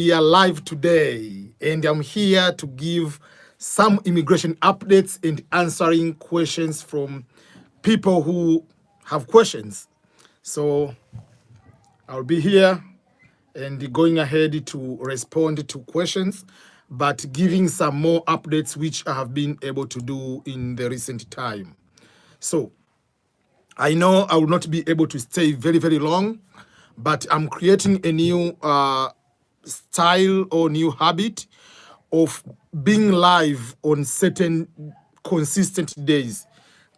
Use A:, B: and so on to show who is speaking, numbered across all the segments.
A: We are live today, and I'm here to give some immigration updates and answering questions from people who have questions. So I'll be here and going ahead to respond to questions, but giving some more updates which I have been able to do in the recent time. So I know I will not be able to stay very, very long, but I'm creating a new style or new habit of being live on certain consistent days.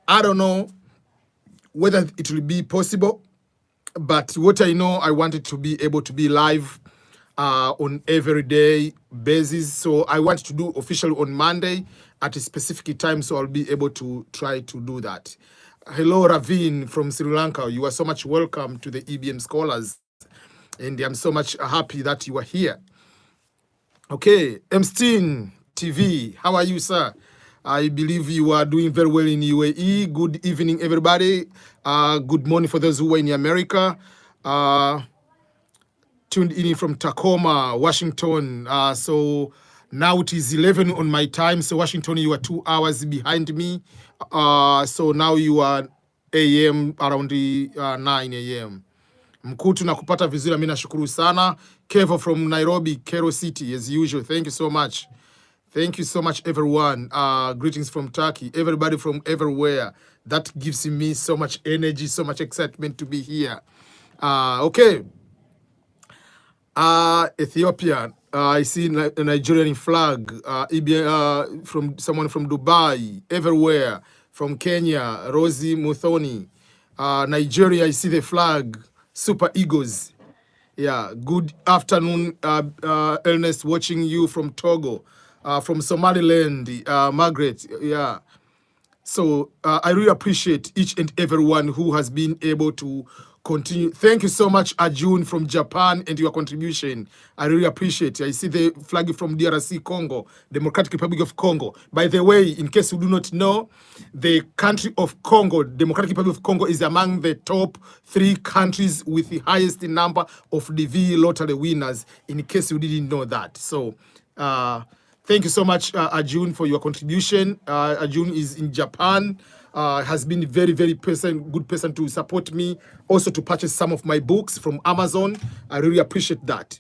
A: I don't know whether it will be possible, but what I know, I wanted to be able to be live on everyday basis. So I want to do officially on Monday at a specific time, so I'll be able to try to do that. Hello, Ravin from Sri Lanka. You are so much welcome to the EBM Scholars, and I'm so much happy that you are here. Okay, Emstein TV, how are you, sir? I believe you are doing very well in UAE. Good evening, everybody. Good morning for those who are in America. Tuned in from Tacoma, Washington. So now it is 11 on my time. So Washington, you are 2 hours behind me. So now you are AM around 9 AM. Mkutu na kupata vizuri, mimi nashukuru sana. Kevo from Nairobi, Kero City, as usual. Thank you so much. Thank you so much, everyone. Greetings from Turkey, everybody from everywhere. That gives me so much energy, so much excitement to be here. Okay. Ethiopia. I see a Nigerian flag. From someone from Dubai, everywhere. From Kenya, Rosie Muthoni. Nigeria, I see the flag. Super Eagles. Yeah, good afternoon, Ernest, watching you from Togo. From Somaliland, Margaret, yeah. So I really appreciate each and everyone who has been able to continue. Thank you so much, Arjun from Japan, and your contribution. I really appreciate it. I see the flag from DRC Congo, Democratic Republic of Congo. By the way, in case you do not know, the country of Congo, Democratic Republic of Congo, is among the top 3 countries with the highest number of DV lottery winners, in case you didn't know that. So, thank you so much, Arjun, for your contribution. Arjun is in Japan, has been a very, very good person to support me, also to purchase some of my books from Amazon. I really appreciate that.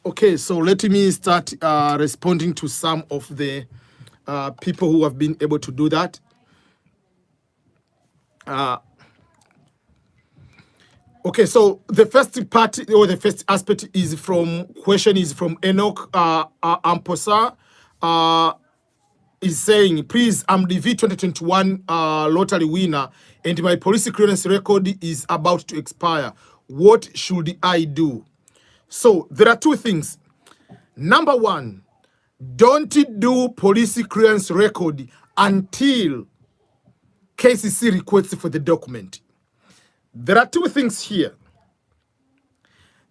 A: Okay, so let me start responding to some of the people who have been able to do that. Okay, so the first part or the first aspect is from Enoch Amposa. Is saying, please, I'm the V2021 lottery winner and my police clearance record is about to expire. What should I do? So there are 2 things. Number 1, don't do police clearance record until KCC requests for the document. There are 2 things here.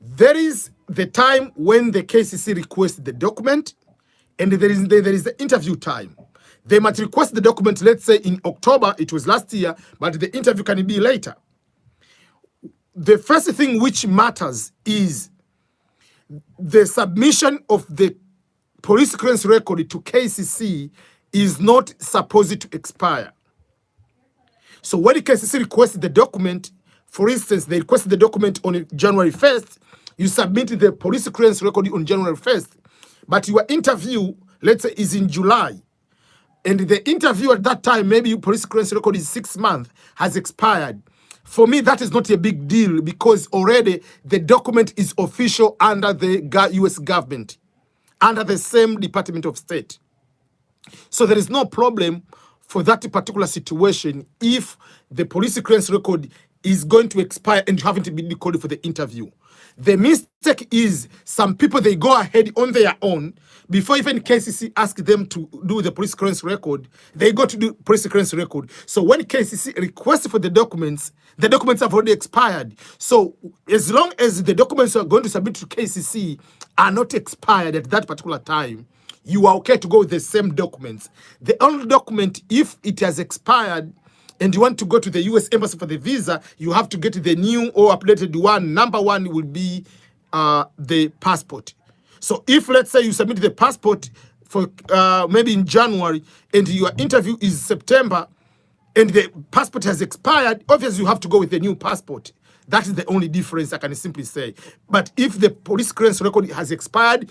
A: There is the time when the KCC requests the document, and there is the interview time. They might request the document, let's say in October, it was last year, but the interview can be later. The first thing which matters is the submission of the police clearance record to KCC is not supposed to expire. So when the KCC requests the document, for instance, they request the document on January 1st, you submit the police clearance record on January 1st, but your interview, let's say, is in July, and the interview at that time, maybe your police clearance record is 6 months, has expired. For me, that is not a big deal because already the document is official under the US government, under the same Department of State. So there is no problem for that particular situation if the police clearance record is going to expire and you haven't been called for the interview. The mistake is some people, they go ahead on their own before even KCC ask them to do the police clearance record. They go to do police clearance record. So when KCC requests for the documents have already expired. So as long as the documents you are going to submit to KCC are not expired at that particular time, you are okay to go with the same documents. The only document, if it has expired, and you want to go to the US Embassy for the visa, you have to get the new or updated one. Number one will be the passport. So if, let's say, you submit the passport for maybe in January, and your interview is September, and the passport has expired, obviously you have to go with the new passport. That is the only difference I can simply say. But if the police clearance record has expired,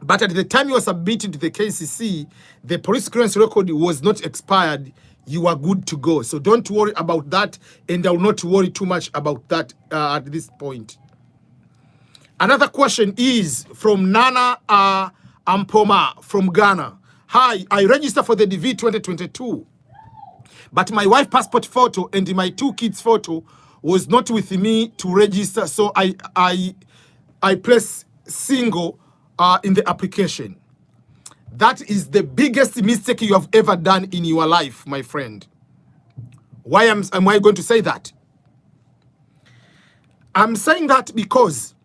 A: but at the time you are submitting to the KCC, the police clearance record was not expired, you are good to go. So don't worry about that, and I will not worry too much about that at this point. Another question is from Nana Ampoma from Ghana. Hi, I registered for the DV 2022, but my wife's passport photo and my 2 kids' photo was not with me to register, so I press single in the application. That is the biggest mistake you have ever done in your life, my friend. Why am I going to say that? I'm saying that because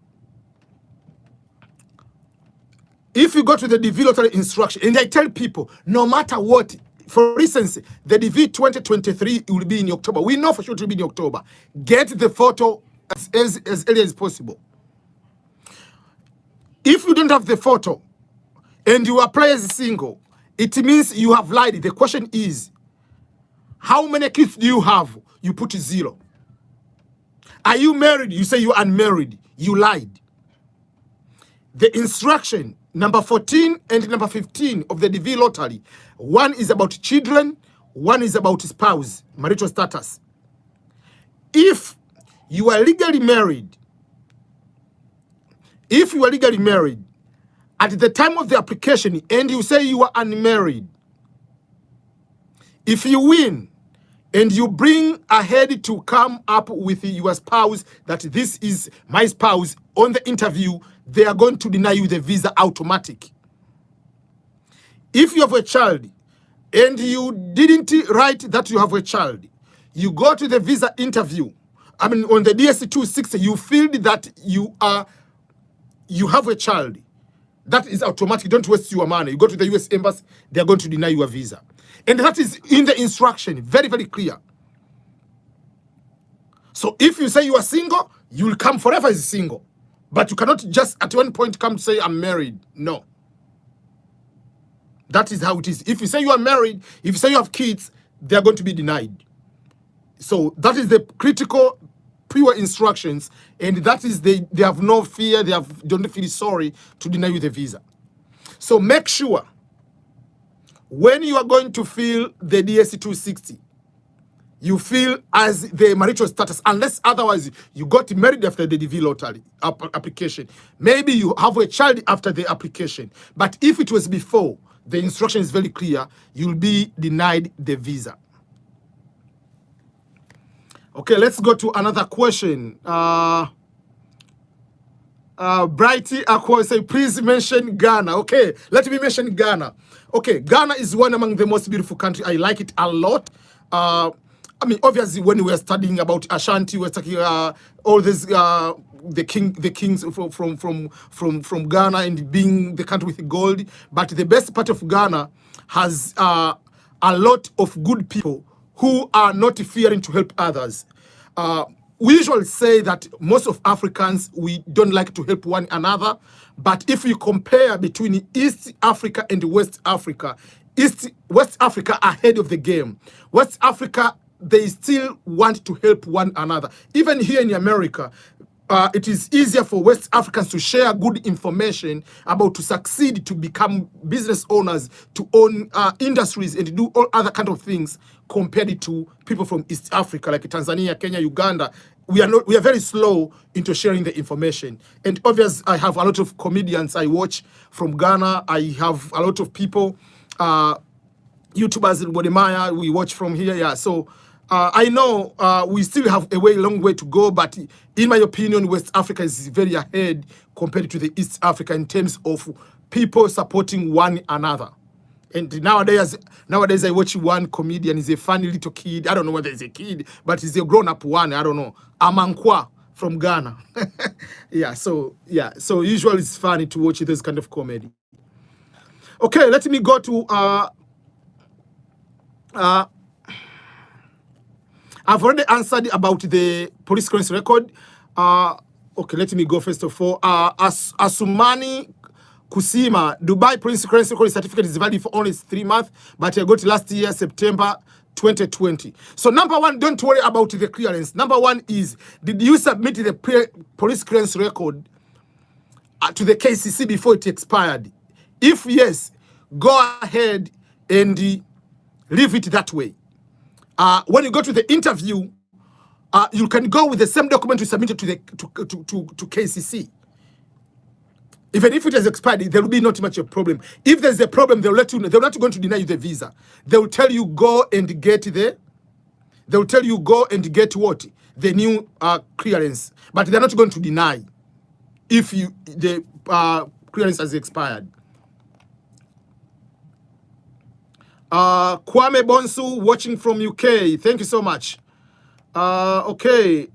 A: if you go to the DV lottery instruction, and I tell people, no matter what, for instance, the DV 2023 will be in October. We know for sure it will be in October. Get the photo as early as possible. If you don't have the photo and you apply as a single, it means you have lied. The question is, how many kids do you have? You put 0. Are you married? You say you're unmarried. You lied. The instruction, number 14 and number 15 of the DV lottery, one is about children, one is about spouse, marital status. If you are legally married, at the time of the application and you say you are unmarried, if you win and you bring ahead to come up with your spouse that this is my spouse on the interview, they are going to deny you the visa automatic. If you have a child and you didn't write that you have a child, you go to the visa interview, on the DS-260, you feel that you have a child, that is automatic. Don't waste your money. You go to the US Embassy, they are going to deny your visa. And that is in the instruction, very, very clear. So if you say you are single, you will come forever as single. But you cannot just at one point come to say, I'm married. No. That is how it is. If you say you are married, if you say you have kids, they are going to be denied. So that is the critical pure instructions, and that is they have no fear, don't feel sorry to deny you the visa. So make sure when you are going to fill the DS-260, you fill as the marital status, unless otherwise you got married after the DV lottery application. Maybe you have a child after the application, but if it was before, the instruction is very clear, you'll be denied the visa. Okay, let's go to another question. Brighty Aqua say, please mention Ghana. Okay, let me mention Ghana. Okay, Ghana is one among the most beautiful countries. I like it a lot. Obviously, when we were studying about Ashanti, we were talking all this the kings from Ghana and being the country with gold. But the best part of Ghana has a lot of good people who are not fearing to help others. We usually say that most of Africans, we don't like to help one another. But if you compare between East Africa and West Africa, West Africa are ahead of the game. West Africa, they still want to help one another. Even here in America, it is easier for West Africans to share good information about to succeed, to become business owners, to own industries and to do all other kind of things compared to people from East Africa like Tanzania, Kenya, Uganda. We are very slow into sharing the information. And obviously, I have a lot of comedians I watch from Ghana. I have a lot of people, YouTubers in Bodemaya, we watch from here. Yeah, so I know we still have a long way to go, but in my opinion, West Africa is very ahead compared to the East Africa in terms of people supporting one another. And nowadays I watch one comedian. He's a funny little kid. I don't know whether he's a kid, but he's a grown-up one. I don't know. Amankwa from Ghana. So usually it's funny to watch this kind of comedy. Okay, let me go to I've already answered about the police clearance record. Okay, let me go first of all. Asumani Kusima, Dubai police clearance record certificate is valid for only 3 months, but I got last year, September 2020. So number one, don't worry about the clearance. Number one is, did you submit the police clearance record to the KCC before it expired? If yes, go ahead and leave it that way. When you go to the interview, you can go with the same document you submitted to the to KCC. Even if it has expired, there will be not much of a problem. If there's a problem, they'll let you know. They're not going to deny you the visa. They will tell you go and get the. They will tell you go and get what? The new clearance. But they're not going to deny if the clearance has expired. Kwame Bonsu watching from UK. Thank you so much. Okay.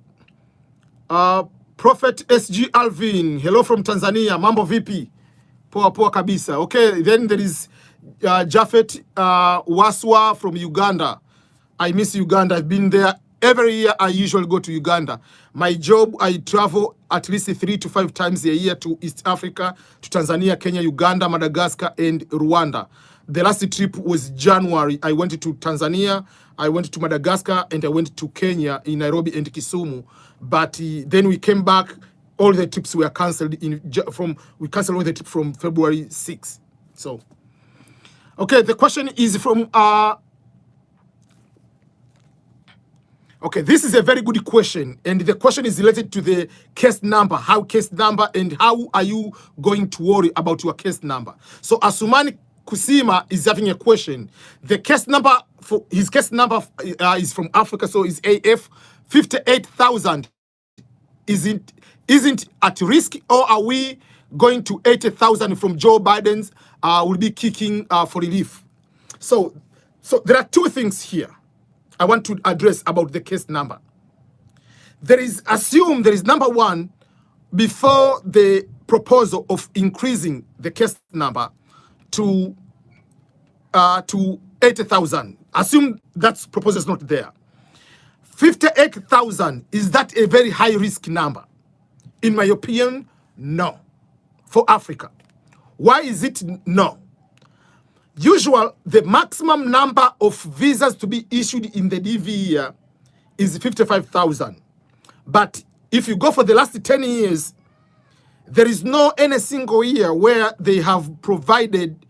A: Prophet SG Alvin, hello from Tanzania. Mambo vipi? Poa poa kabisa. Okay, then there is Jafet Waswa from Uganda. I miss Uganda. I've been there every year. I usually go to Uganda. My job, I travel at least 3 to 5 times a year to East Africa, to Tanzania, Kenya, Uganda, Madagascar, and Rwanda. The last trip was January. I went to Tanzania, I went to Madagascar, and I went to Kenya in Nairobi and Kisumu. But then we came back. All the trips were cancelled. We canceled all the trips from February 6th. So, okay, the question is from. Okay, this is a very good question, and the question is related to the case number. How case number, and how are you going to worry about your case number? So Asumani Kusima is having a question. The case number for his case number is from Africa, so is AF 58,000. Isn't at risk, or are we going to 80,000 from Joe Biden's will be kicking for relief? So there are two things here I want to address about the case number. There is number one, before the proposal of increasing the case number to 80,000. Assume that proposal is not there. 58,000, is that a very high risk number? In my opinion, no. For Africa. Why is it no? The maximum number of visas to be issued in the DV year is 55,000. But if you go for the last 10 years, there is no any single year where they have provided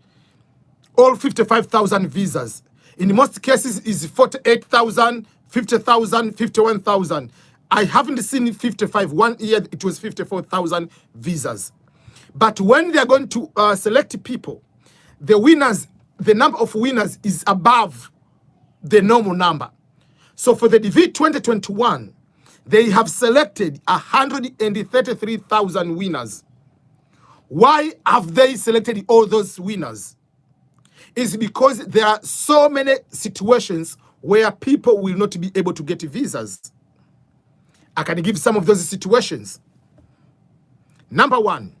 A: all 55,000 visas. In most cases, is 48,000, 50,000, 51,000. I haven't seen 55. 1 year, it was 54,000 visas. But when they are going to select people, the number of winners is above the normal number. So for the DV 2021, they have selected 133,000 winners. Why have they selected all those winners? It's because there are so many situations where people will not be able to get visas. I can give some of those situations. Number one,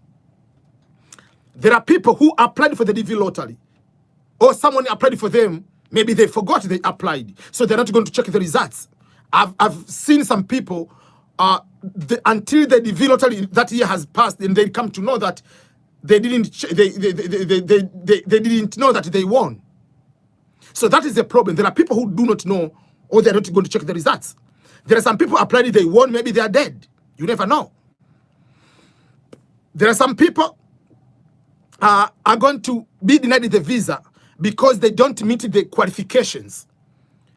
A: there are people who applied for the DV lottery, or someone applied for them. Maybe they forgot they applied, so they're not going to check the results. I've seen some people until the DV lottery that year has passed, and they come to know that they didn't know that they won. So that is the problem. There are people who do not know, or they're not going to check the results. There are some people applied, they won, maybe they are dead. You never know. There are some people are going to be denied the visa because they don't meet the qualifications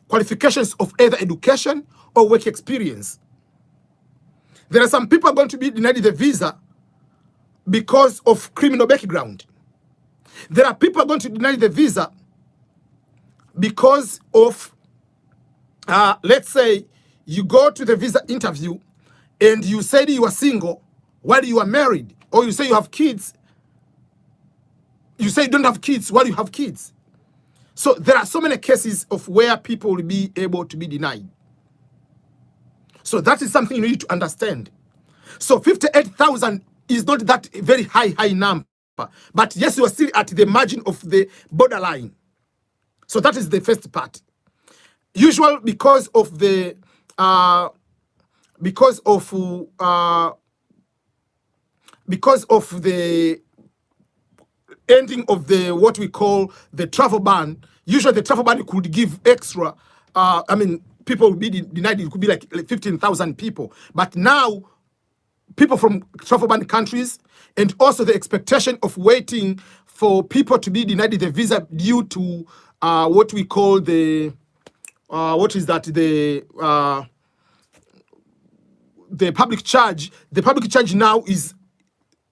A: of either education or work experience. There are some people are going to be denied the visa because of criminal background. There are people are going to deny the visa because of, let's say, you go to the visa interview and you said you are single while you are married, or you say you have kids. You say you don't have kids while you have kids. So there are so many cases of where people will be able to be denied. So that is something you need to understand. So 58,000 is not that very high number. But yes, you are still at the margin of the borderline. So that is the first part. Usually because of the because of the ending of the what we call the travel ban. Usually the travel ban could give extra, I mean, people would be denied. It could be like 15,000 people, but now people from travel ban countries, and also the expectation of waiting for people to be denied the visa due to what we call the what is that, the public charge. The public charge now is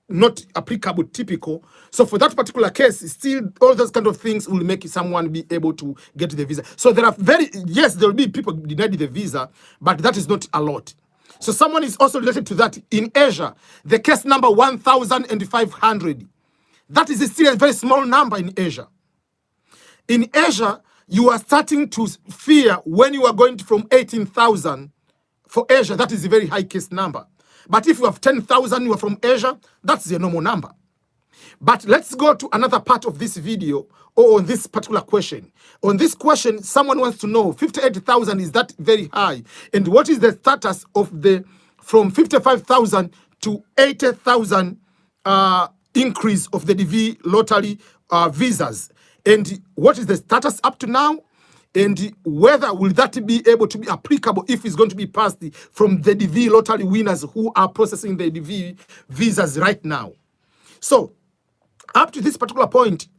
A: not applicable, typical. So for that particular case, still all those kind of things will make someone be able to get the visa. So there are yes, there will be people denied the visa, but that is not a lot. So someone is also related to that in Asia. The case number 1,500. That is still a very small number in Asia. In Asia, you are starting to fear when you are going from 18,000. For Asia, that is a very high case number. But if you have 10,000, you are from Asia, that's the normal number. But let's go to another part of this video, or on this particular question. On this question, someone wants to know, 58,000, is that very high? And what is the status of the, from 55,000 to 80,000 increase of the DV lottery visas? And what is the status up to now? And whether will that be able to be applicable if it's going to be passed from the DV lottery winners who are processing the DV visas right now. So up to this particular point,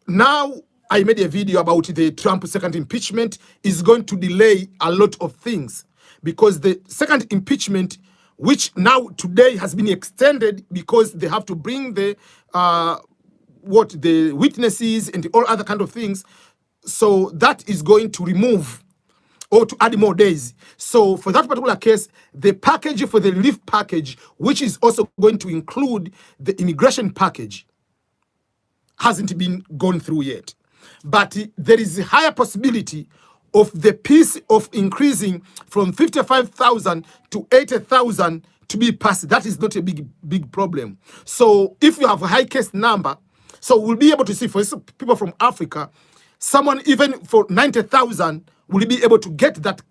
A: now I made a video about the Trump second impeachment is going to delay a lot of things, because the second impeachment, which now today has been extended because they have to bring the the witnesses and all other kind of things. So that is going to remove or to add more days. So for that particular case, the package for the relief package, which is also going to include the immigration package, hasn't been gone through yet. But there is a higher possibility of the piece of increasing from 55,000 to 80,000 to be passed. That is not a big problem. So if you have a high case number, so we'll be able to see, for people from Africa, someone even for 90,000 will be able to get that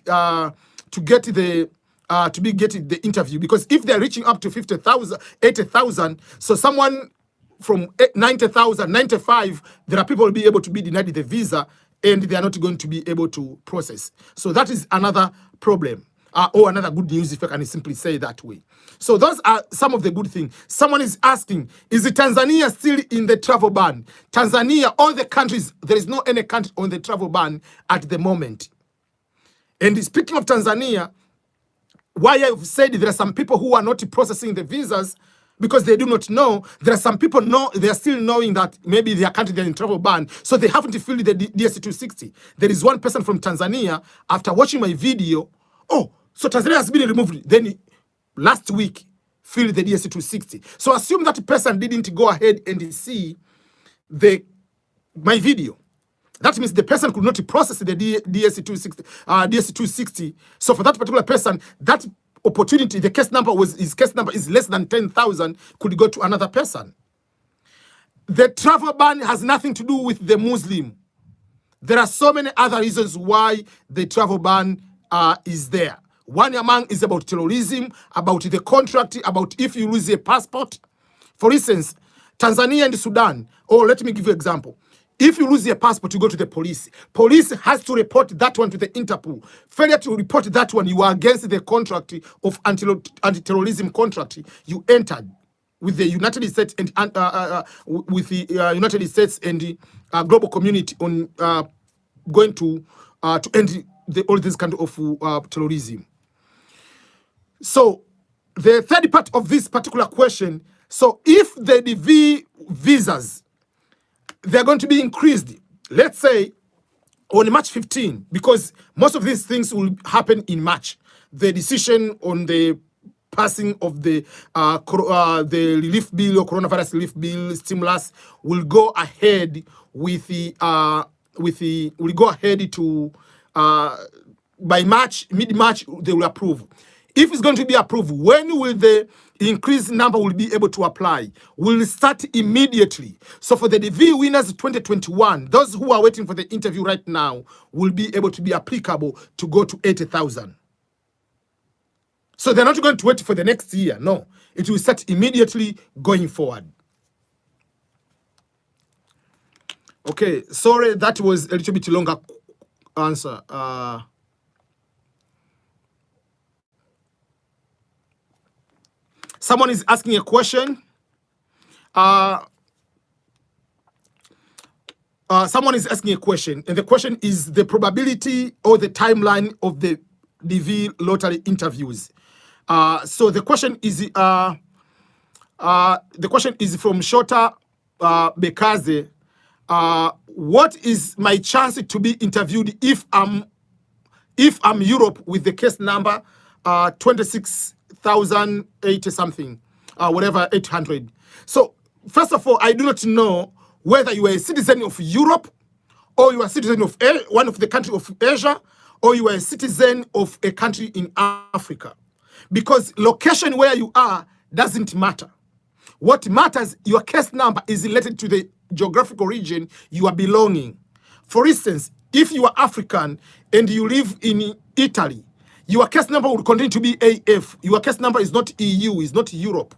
A: to get the interview, because if they're reaching up to 50,000, 80,000, so someone from 90,000, 95, there are people will be able to be denied the visa, and they are not going to be able to process. So that is another problem. Or another good news, if I can simply say that way. So those are some of the good things. Someone is asking, is Tanzania still in the travel ban? Tanzania, all the countries, there is no any country on the travel ban at the moment. And speaking of Tanzania, why I've said there are some people who are not processing the visas because they do not know. There are some people they are still knowing that maybe their country they're in travel ban, so they haven't filled the DS260. There is one person from Tanzania, after watching my video, oh, so Tanzania has been removed. Then last week, filled the DS260. So assume that person didn't go ahead and see my video. That means the person could not process the DS260. So for that particular person, that opportunity, his case number is less than 10,000, could go to another person. The travel ban has nothing to do with the Muslim. There are so many other reasons why the travel ban is there. One among is about terrorism, about the contract, about if you lose a passport. For instance, Tanzania and Sudan, or let me give you an example. If you lose your passport, you go to the police. Police has to report that one to the Interpol. Failure to report that one, you are against the contract of anti-terrorism contract you entered with the United States and United States and the global community on going to end all this kind of terrorism. So the third part of this particular question, so if the DV visas, they're going to be increased, let's say on March 15, because most of these things will happen in March. The decision on the passing of the relief bill or coronavirus relief bill stimulus will go ahead with will go ahead to by March, mid-March, they will approve. If it's going to be approved, when will the increased number will be able to apply? Will start immediately. So for the DV winners 2021, those who are waiting for the interview right now will be able to be applicable to go to 80,000. So they're not going to wait for the next year. No, it will start immediately going forward. Okay, sorry, that was a little bit longer answer. Someone is asking a question. Someone is asking a question, and the question is the probability or the timeline of the DV lottery interviews. So the question is from Shota Bekaze. What is my chance to be interviewed if I'm Europe with the case number 26,080 something, whatever, 800. So first of all, I do not know whether you are a citizen of Europe, or you are a citizen of one of the country of Asia, or you are a citizen of a country in Africa. Because location where you are doesn't matter. What matters, your case number is related to the geographical region you are belonging. For instance, if you are African and you live in Italy, your case number will continue to be AF. Your case number is not EU, is not Europe.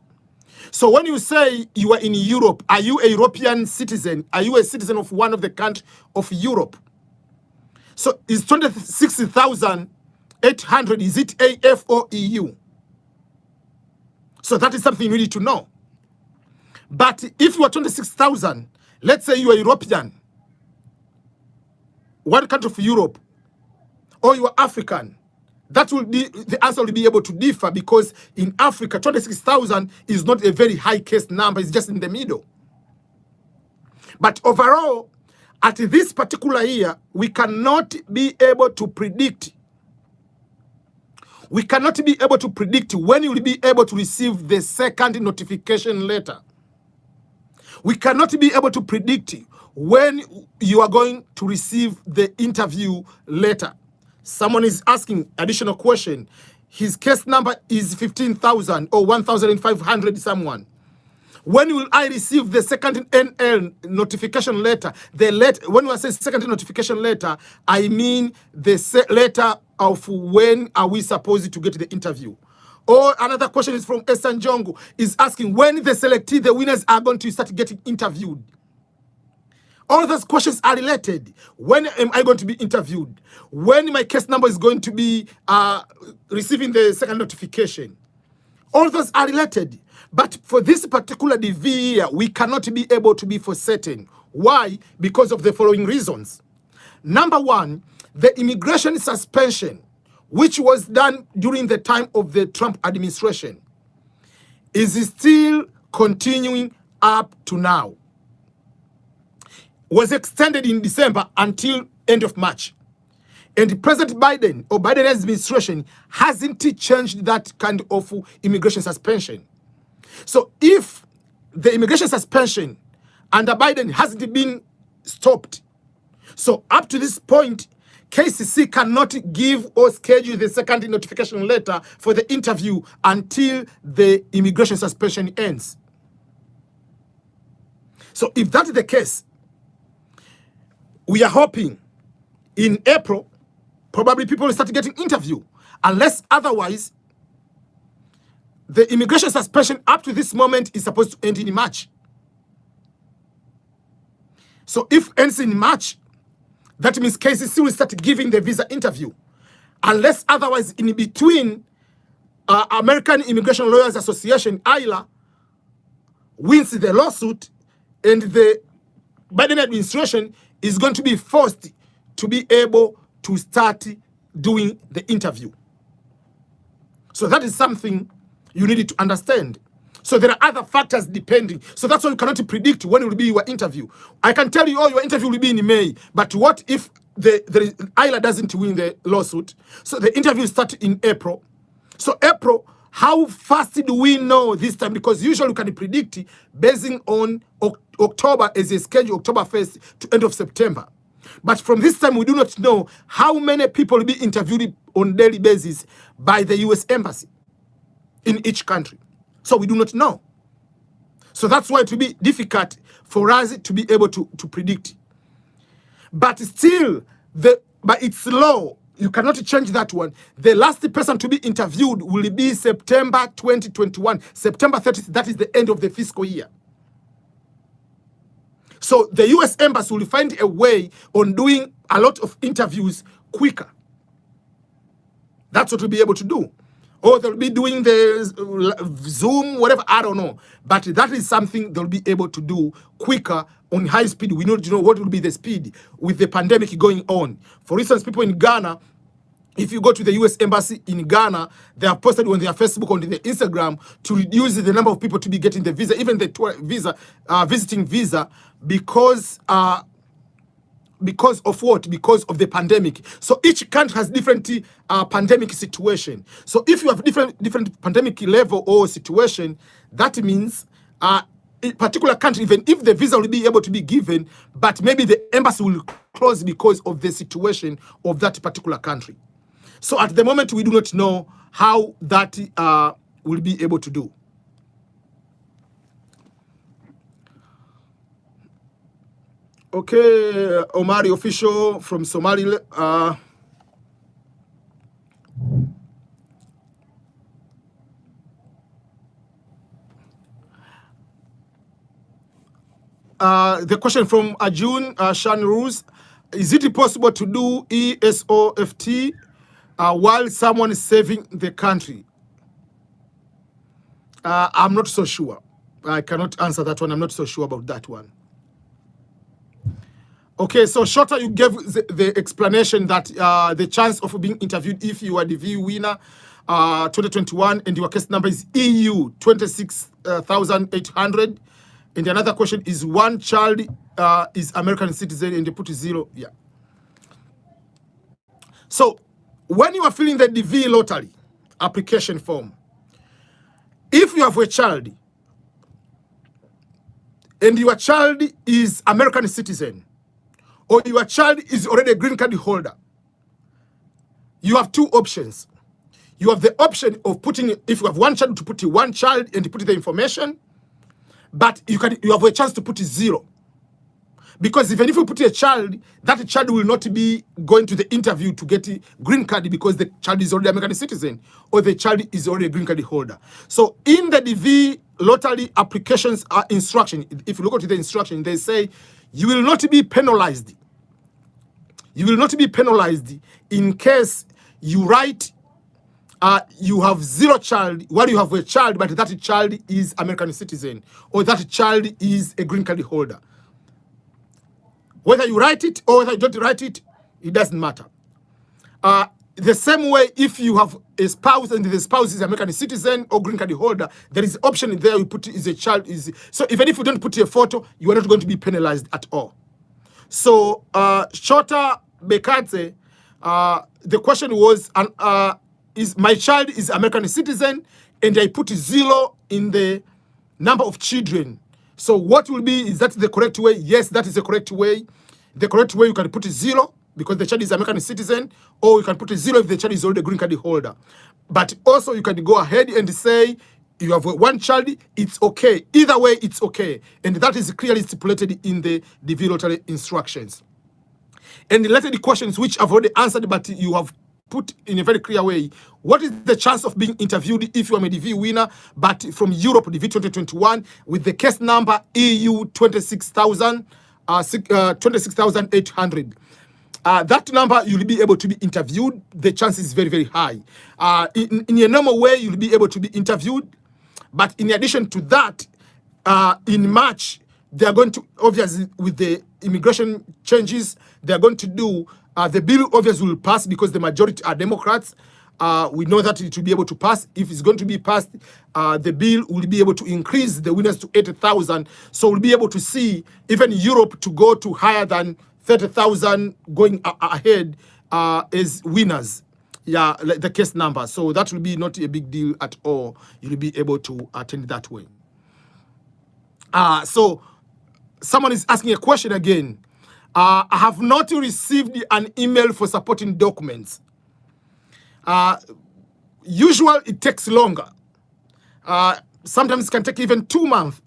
A: So when you say you are in Europe, are you a European citizen? Are you a citizen of one of the countries of Europe? So is 26,800, is it AF or EU? So that is something you need to know. But if you are 26,000, let's say you are European, one country of Europe, or you are African, that will be, the answer will be able to differ, because in Africa, 26,000 is not a very high case number, it's just in the middle. But overall, at this particular year, we cannot be able to predict. We cannot be able to predict when you will be able to receive the second notification letter. We cannot be able to predict when you are going to receive the interview letter. Someone is asking additional question. His case number is 15,000 or 1,500 someone. When will I receive the second NL notification letter? When I say second notification letter, I mean the letter of when are we supposed to get the interview. Or another question is from Esan Jongo, is asking when the selectee, the winners are going to start getting interviewed. All those questions are related. When am I going to be interviewed? When my case number is going to be receiving the second notification? All those are related. But for this particular DV year, we cannot be able to be for certain. Why? Because of the following reasons. Number one, the immigration suspension, which was done during the time of the Trump administration, is still continuing up to now. Was extended in December until end of March. And President Biden or Biden administration hasn't changed that kind of immigration suspension. So if the immigration suspension under Biden hasn't been stopped, so up to this point, KCC cannot give or schedule the second notification letter for the interview until the immigration suspension ends. So if that is the case, we are hoping in April, probably people will start getting interview. Unless otherwise, the immigration suspension up to this moment is supposed to end in March. So if ends in March, that means KCC will start giving the visa interview. Unless otherwise, in between, American Immigration Lawyers Association, ILA, wins the lawsuit, and the Biden administration is going to be forced to be able to start doing the interview. So that is something you need to understand. So there are other factors depending. So that's why you cannot predict when it will be your interview. I can tell you, oh, your interview will be in May. But what if the ILA doesn't win the lawsuit? So the interview starts in April. So April, how fast do we know this time? Because usually you can predict basing on October as a schedule, October 1st to end of September. But from this time, we do not know how many people will be interviewed on a daily basis by the U.S. Embassy in each country. So we do not know. So that's why it will be difficult for us to be able to predict. But still, but it's law. You cannot change that one. The last person to be interviewed will be September 2021. September 30th, that is the end of the fiscal year. So the US Embassy will find a way on doing a lot of interviews quicker. That's what we'll be able to do. Or they'll be doing the Zoom, whatever, I don't know. But that is something they'll be able to do quicker on high speed. We need to know what will be the speed with the pandemic going on. For instance, people in Ghana, if you go to the US Embassy in Ghana, they have posted on their Facebook, on their Instagram, to reduce the number of people to be getting the visa, even the visa, visiting visa, because of what? Because of the pandemic. So each country has different pandemic situation. So if you have different pandemic level or situation, that means in particular country, even if the visa will be able to be given, but maybe the embassy will close because of the situation of that particular country. So at the moment, we do not know how that will be able to do. Okay, Omari official from Somaliland. The question from Ajun Shan Ruse: is it possible to do ESOFT while someone is saving the country? I'm not so sure. I cannot answer that one. I'm not so sure about that one. Okay, so Shota, you gave the explanation that the chance of being interviewed if you are the DV winner 2021 and your case number is EU 26,800. And another question is, one child is American citizen, and they put 0. Yeah. So when you are filling the DV lottery application form, if you have a child and your child is American citizen, or your child is already a green card holder, you have two options. You have the option of putting, if you have one child, to put one child and put the information, but you have a chance to put 0. Because even if you put a child, that child will not be going to the interview to get a green card because the child is already American citizen or the child is already a green card holder. So in the DV lottery applications instruction, if you look at the instruction, they say you will not be penalized. You will not be penalized in case you write you have 0 child, while you have a child, but that child is American citizen, or that child is a green card holder. Whether you write it or whether you don't write it, it doesn't matter. The same way, if you have a spouse and the spouse is American citizen or green card holder, there is option there you put is a child. So even if you don't put a photo, you are not going to be penalized at all. So Shota Bekadze, the question was, is my child is American citizen, and I put 0 in the number of children. So what will be, is that the correct way? Yes, that is the correct way. The correct way, you can put 0 because the child is American citizen, or you can put 0 if the child is already a green card holder. But also you can go ahead and say you have one child, it's okay. Either way, it's okay. And that is clearly stipulated in the DV lottery instructions. And the related questions which I've already answered, but you have put in a very clear way. What is the chance of being interviewed if you are a DV winner, but from Europe, DV 2021, with the case number EU 26,800? That number, you'll be able to be interviewed. The chance is very, very high. In a normal way, you'll be able to be interviewed. But in addition to that, in March, they are going to, obviously, with the immigration changes, they are going to do, the bill obviously will pass because the majority are Democrats. We know that it will be able to pass. If it's going to be passed, the bill will be able to increase the winners to 80,000. So we'll be able to see even Europe to go to higher than 30,000 going ahead as winners. Yeah, like the case number. So that will be not a big deal at all. You'll be able to attend that way. So someone is asking a question again. I have not received an email for supporting documents. Usually it takes longer. Sometimes it can take even 2 months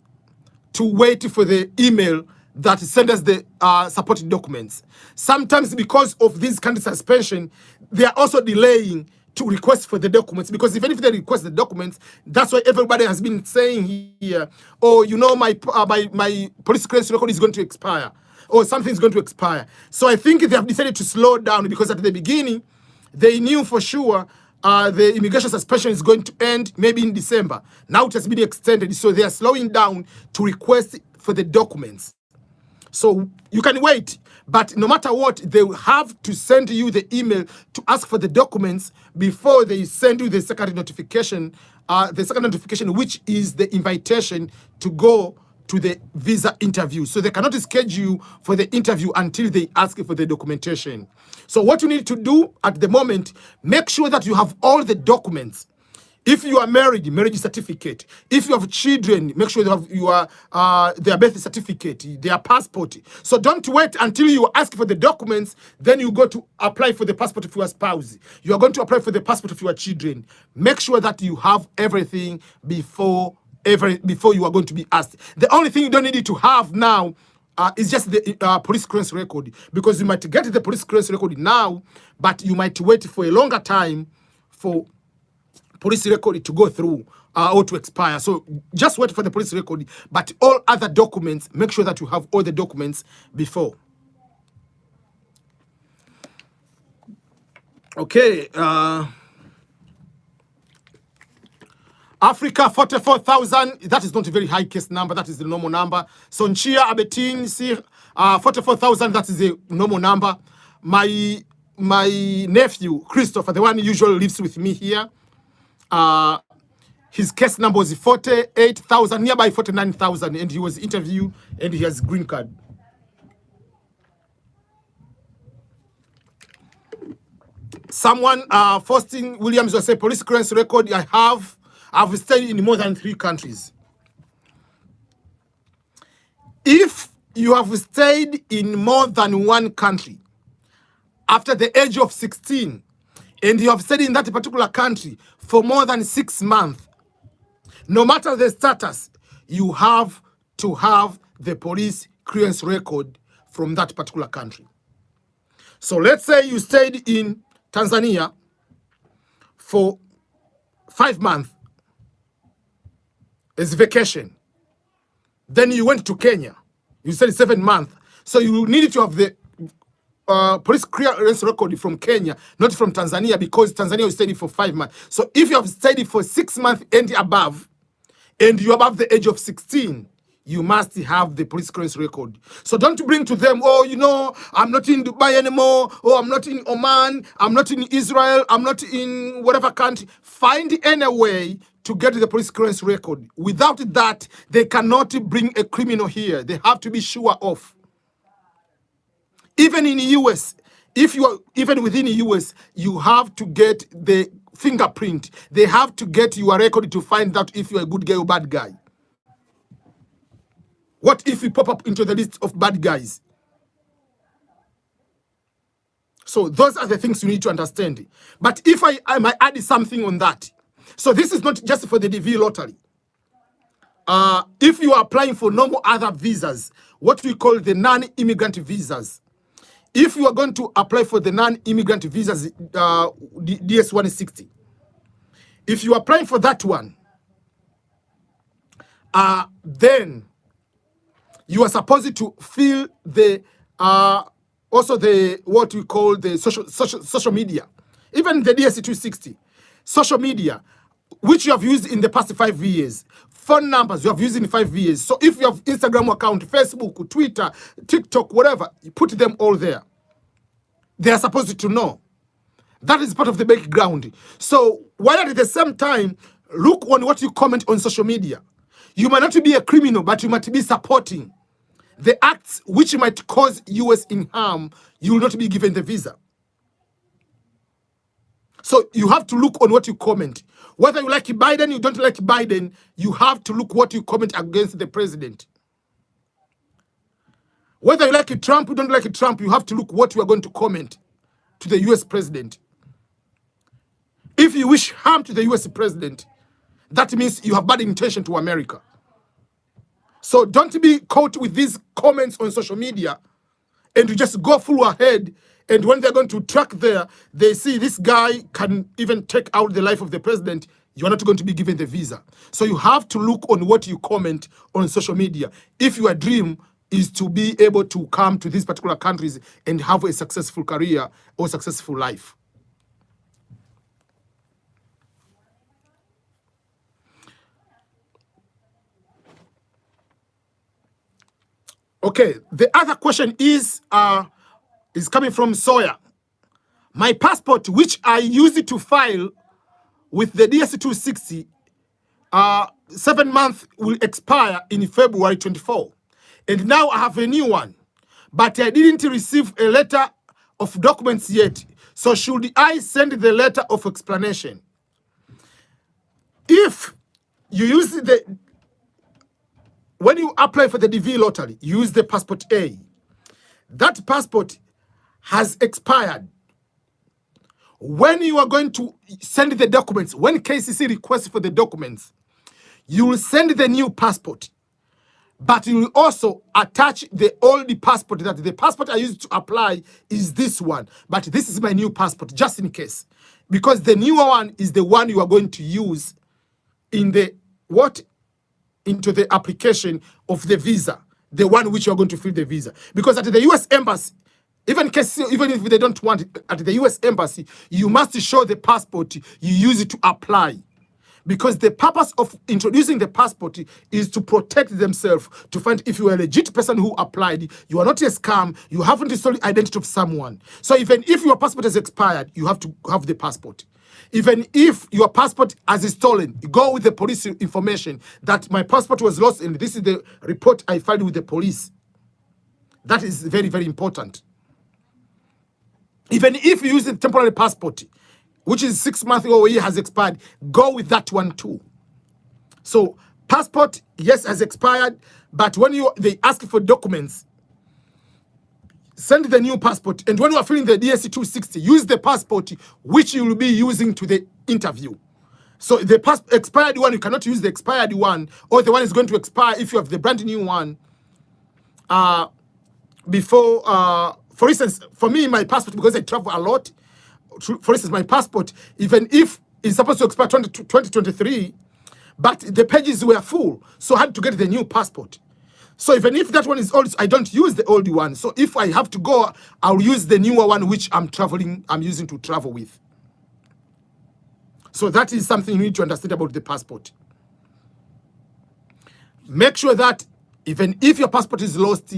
A: to wait for the email that sends us the supporting documents. Sometimes because of this kind of suspension, they are also delaying to request for the documents, because even if they request the documents, that's why everybody has been saying here, oh, you know, my police clearance record is going to expire, or something's going to expire. So I think they have decided to slow down, because at the beginning, they knew for sure the immigration suspension is going to end maybe in December. Now it has been extended, so they are slowing down to request for the documents. So you can wait, but no matter what, they will have to send you the email to ask for the documents before they send you the second notification, which is the invitation to go to the visa interview. So they cannot schedule you for the interview until they ask for the documentation. So what you need to do at the moment, make sure that you have all the documents. If you are married, marriage certificate. If you have children, make sure you have their birth certificate, their passport. So don't wait until you ask for the documents, then you go to apply for the passport of your spouse. You are going to apply for the passport of your children. Make sure that you have everything before you are going to be asked. The only thing you don't need to have now is just the police clearance record, because you might get the police clearance record now, but you might wait for a longer time for police record to go through or to expire. So just wait for the police record, but all other documents, make sure that you have all the documents before. Okay. Africa, 44,000. That is not a very high case number. That is the normal number. Sonchia, Abetin, 44,000. That is the normal number. My nephew, Christopher, the one who usually lives with me here, his case number was 48,000, nearby 49,000, and he was interviewed, and he has green card. Someone, Faustin Williams, will say, police clearance record I've stayed in more than 3 countries. If you have stayed in more than 1 country after the age of 16, and you have stayed in that particular country for more than 6 months, no matter the status, you have to have the police clearance record from that particular country. So let's say you stayed in Tanzania for 5 months as vacation. Then you went to Kenya. You stayed 7 months. So you needed to have the police clearance record from Kenya, not from Tanzania, because Tanzania you stayed for 5 months. So if you have stayed for 6 months and above, and you're above the age of 16, you must have the police clearance record. So don't bring to them, oh, you know, I'm not in Dubai anymore, or I'm not in Oman, I'm not in Israel, I'm not in whatever country. Find any way to get the police clearance record. Without that, they cannot bring a criminal here. They have to be sure of. Even in the US, if you are even within the US, you have to get the fingerprint. They have to get your record to find out if you're a good guy or bad guy. What if you pop up into the list of bad guys? So those are the things you need to understand. But if I might add something on that. So this is not just for the DV lottery. If you are applying for normal other visas, what we call the non-immigrant visas, if you are going to apply for the non-immigrant visas, DS-160, if you are applying for that one, then you are supposed to fill the also the what we call the social media, even the DS-260, social media, which you have used in the past 5 years. Phone numbers you have used in 5 years. So if you have Instagram account, Facebook, Twitter, TikTok, whatever, you put them all there. They are supposed to know. That is part of the background. So while at the same time, look on what you comment on social media. You might not be a criminal, but you might be supporting the acts which might cause US in harm. You will not be given the visa. So you have to look on what you comment. Whether you like Biden, you don't like Biden, you have to look what you comment against the president. Whether you like Trump, you don't like Trump, you have to look what you are going to comment to the US president. If you wish harm to the US president, that means you have bad intention to America. So don't be caught with these comments on social media and you just go full ahead And when they're going to track there, they see this guy can even take out the life of the president. You are not going to be given the visa. So you have to look on what you comment on social media. If your dream is to be able to come to these particular countries and have a successful career or successful life. Okay, the other question is coming from Sawyer. My passport, which I used to file with the DS-260, 7 months will expire in February 24. And now I have a new one, but I didn't receive a letter of documents yet. So should I send the letter of explanation? If you use when you apply for the DV lottery, you use the passport A. That passport has expired. When you are going to send the documents, when KCC requests for the documents, you will send the new passport, but you will also attach the old passport. That the passport I used to apply is this one, but this is my new passport, just in case. Because the newer one is the one you are going to use in the into the application of the visa, the one which you are going to fill the visa. Because at the US Embassy, even if they don't want it, at the US Embassy, you must show the passport you use it to apply. Because the purpose of introducing the passport is to protect themselves, to find if you are a legit person who applied, you are not a scam, you haven't stolen the identity of someone. So even if your passport has expired, you have to have the passport. Even if your passport has stolen, go with the police information that my passport was lost and this is the report I filed with the police. That is very, very important. Even if you use a temporary passport, which is 6 months or a year has expired, go with that one too. So passport, yes, has expired, but when they ask for documents, send the new passport. And when you are filling the DS-260, use the passport which you will be using to the interview. So the expired one, you cannot use the expired one, or the one is going to expire if you have the brand new one before. For instance, for me, my passport, because I travel a lot, for instance, my passport, even if it's supposed to expire 2023, but the pages were full, so I had to get the new passport. So even if that one is old, I don't use the old one. So if I have to go, I'll use the newer one which I'm using to travel with. So that is something you need to understand about the passport. Make sure that even if your passport is lost,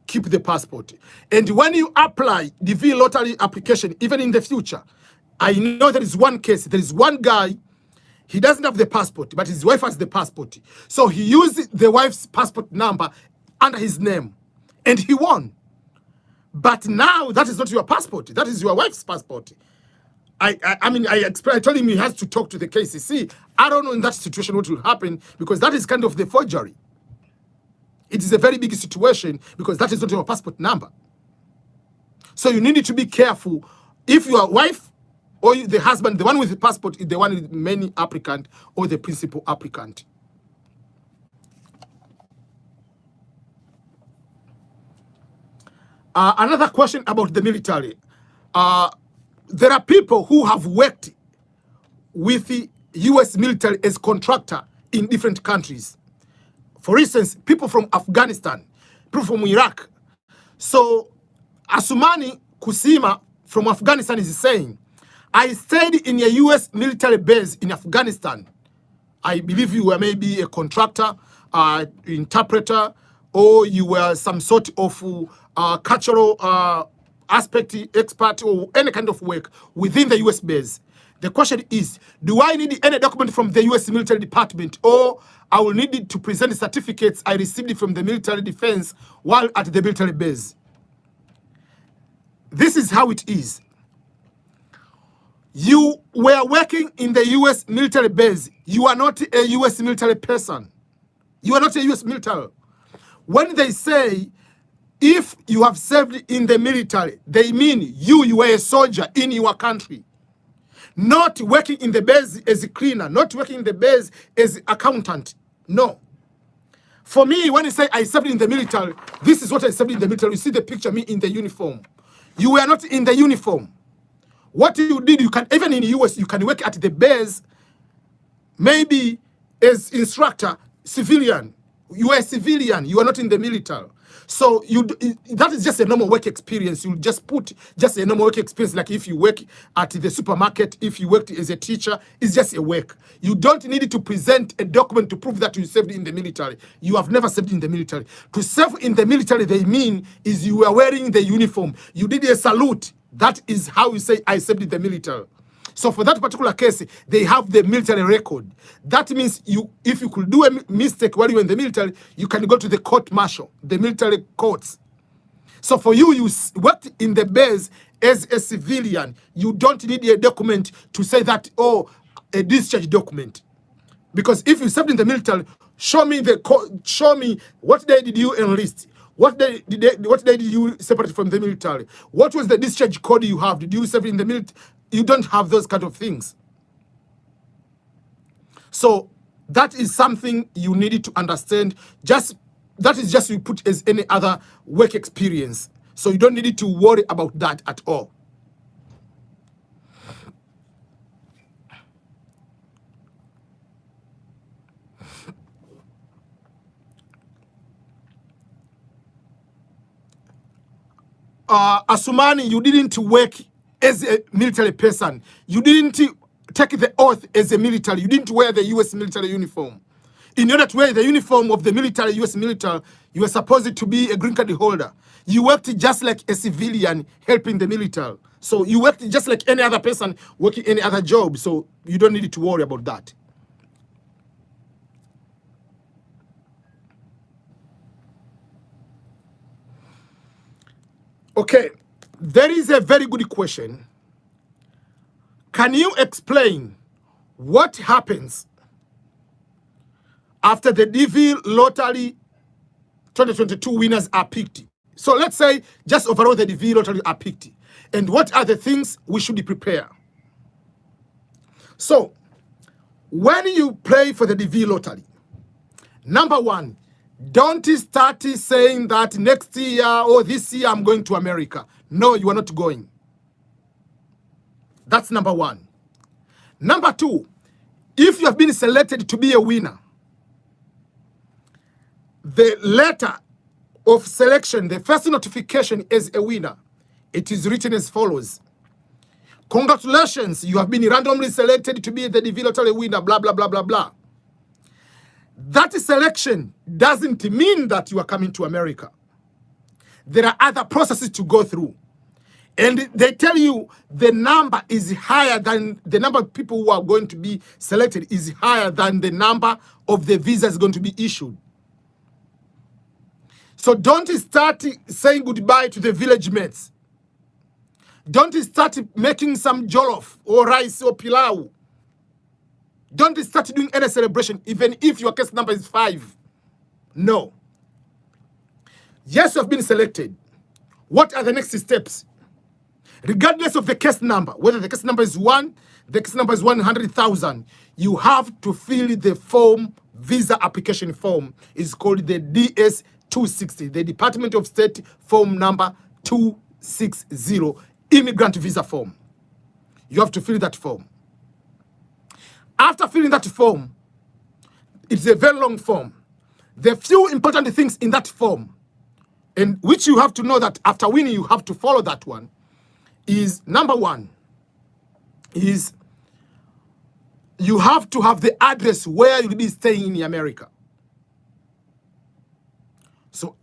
A: keep the passport. And when you apply the DV lottery application, even in the future, I know there is one case, there is one guy, he doesn't have the passport, but his wife has the passport. So he used the wife's passport number under his name, and he won. But now that is not your passport, that is your wife's passport. I told him he has to talk to the KCC. I don't know in that situation what will happen, because that is kind of the forgery. It is a very big situation because that is not your passport number. So you need to be careful. If your wife or the husband, the one with the passport, is the one with many applicant or the principal applicant. Another question about the military. There are people who have worked with the US military as contractor in different countries. For instance, people from Afghanistan, people from Iraq. So Asumani Kusima from Afghanistan is saying, I stayed in a US military base in Afghanistan. I believe you were maybe a contractor, interpreter, or you were some sort of cultural aspect expert or any kind of work within the US base. The question is, do I need any document from the US military department, or I will need to present certificates I received from the military defense while at the military base? This is how it is. You were working in the US military base. You are not a US military person. You are not a US military. When they say, if you have served in the military, they mean you were a soldier in your country. Not working in the base as a cleaner, not working in the base as an accountant. No. For me, when you say I served in the military, this is what I served in the military. You see the picture, me in the uniform. You were not in the uniform. What you did, you can, even in the US, you can work at the base, maybe as instructor, civilian. You are a civilian, you are not in the military. So that is just a normal work experience. You just put just a normal work experience, like if you work at the supermarket, if you worked as a teacher, it's just a work. You don't need to present a document to prove that you served in the military. You have never served in the military. To serve in the military, they mean is you are wearing the uniform. You did a salute. That is how you say, I served in the military. So for that particular case, they have the military record. That means if you could do a mistake while you're in the military, you can go to the court martial, the military courts. So for you, you worked in the base as a civilian. You don't need a document to say that, oh, a discharge document. Because if you served in the military, show me what day did you enlist? What day did you separate from the military? What was the discharge code you have? Did you serve in the military? You don't have those kind of things. So that is something you needed to understand. That is just you put as any other work experience. So you don't need to worry about that at all. Asumani, you didn't work as a military person. You didn't take the oath as a military. You didn't wear the U.S. military uniform. In order to wear the uniform of the military, U.S. military, you were supposed to be a green card holder. You worked just like a civilian helping the military. So you worked just like any other person working any other job. So you don't need to worry about that. Okay, there is a very good question. Can you explain what happens after the DV Lottery 2022 winners are picked? So let's say just overall the DV Lottery are picked. And what are the things we should prepare? So when you play for the DV Lottery, number one, don't start saying that next year or this year I'm going to America. No, you are not going. That's number one. Number two, if you have been selected to be a winner, the letter of selection, the first notification as a winner, it is written as follows. Congratulations, you have been randomly selected to be the DV Lottery winner, blah, blah, blah, blah, blah. That selection doesn't mean that you are coming to America. There are other processes to go through. And they tell you the number is higher than the number of people who are going to be selected is higher than the number of the visas going to be issued. So don't start saying goodbye to the village mates. Don't start making some jollof or rice or pilau. Don't start doing any celebration, even if your case number is 5. No. Yes, you have been selected. What are the next steps? Regardless of the case number, whether the case number is 1, the case number is 100,000, you have to fill the form, visa application form. It's called the DS-260, the Department of State form number 260, immigrant visa form. You have to fill that form. After filling that form, it's a very long form. The few important things in that form, and which you have to know that after winning, you have to follow that one, is number one, is you have to have the address where you'll be staying in America. So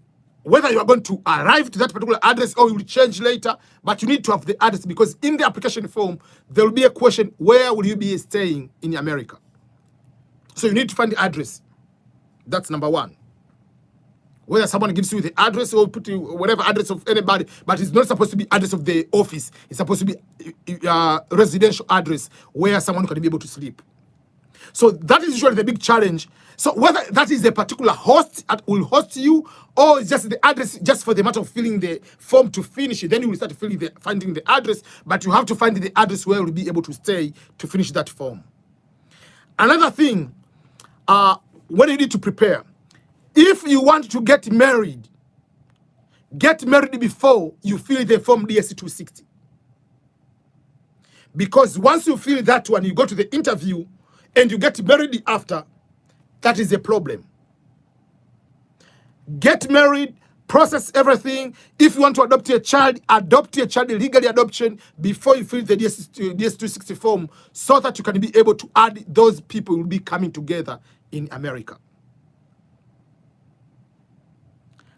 A: whether you are going to arrive to that particular address or you will change later, but you need to have the address, because in the application form, there will be a question, where will you be staying in America? So you need to find the address. That's number one. Whether someone gives you the address or put you whatever address of anybody, but it's not supposed to be address of the office. It's supposed to be residential address where someone can be able to sleep. So that is usually the big challenge. So whether that is a particular host that will host you, or it's just the address, just for the matter of filling the form to finish it, then you will start finding the address, but you have to find the address where you'll be able to stay to finish that form. Another thing, when you need to prepare, if you want to get married, Get married before you fill the form DS-260. Because once you fill that one, you go to the interview and you get married after, that is a problem. Get married, process everything. If you want to adopt your child legally adoption before you fill the DS-260 form, so that you can be able to add those people who will be coming together in America.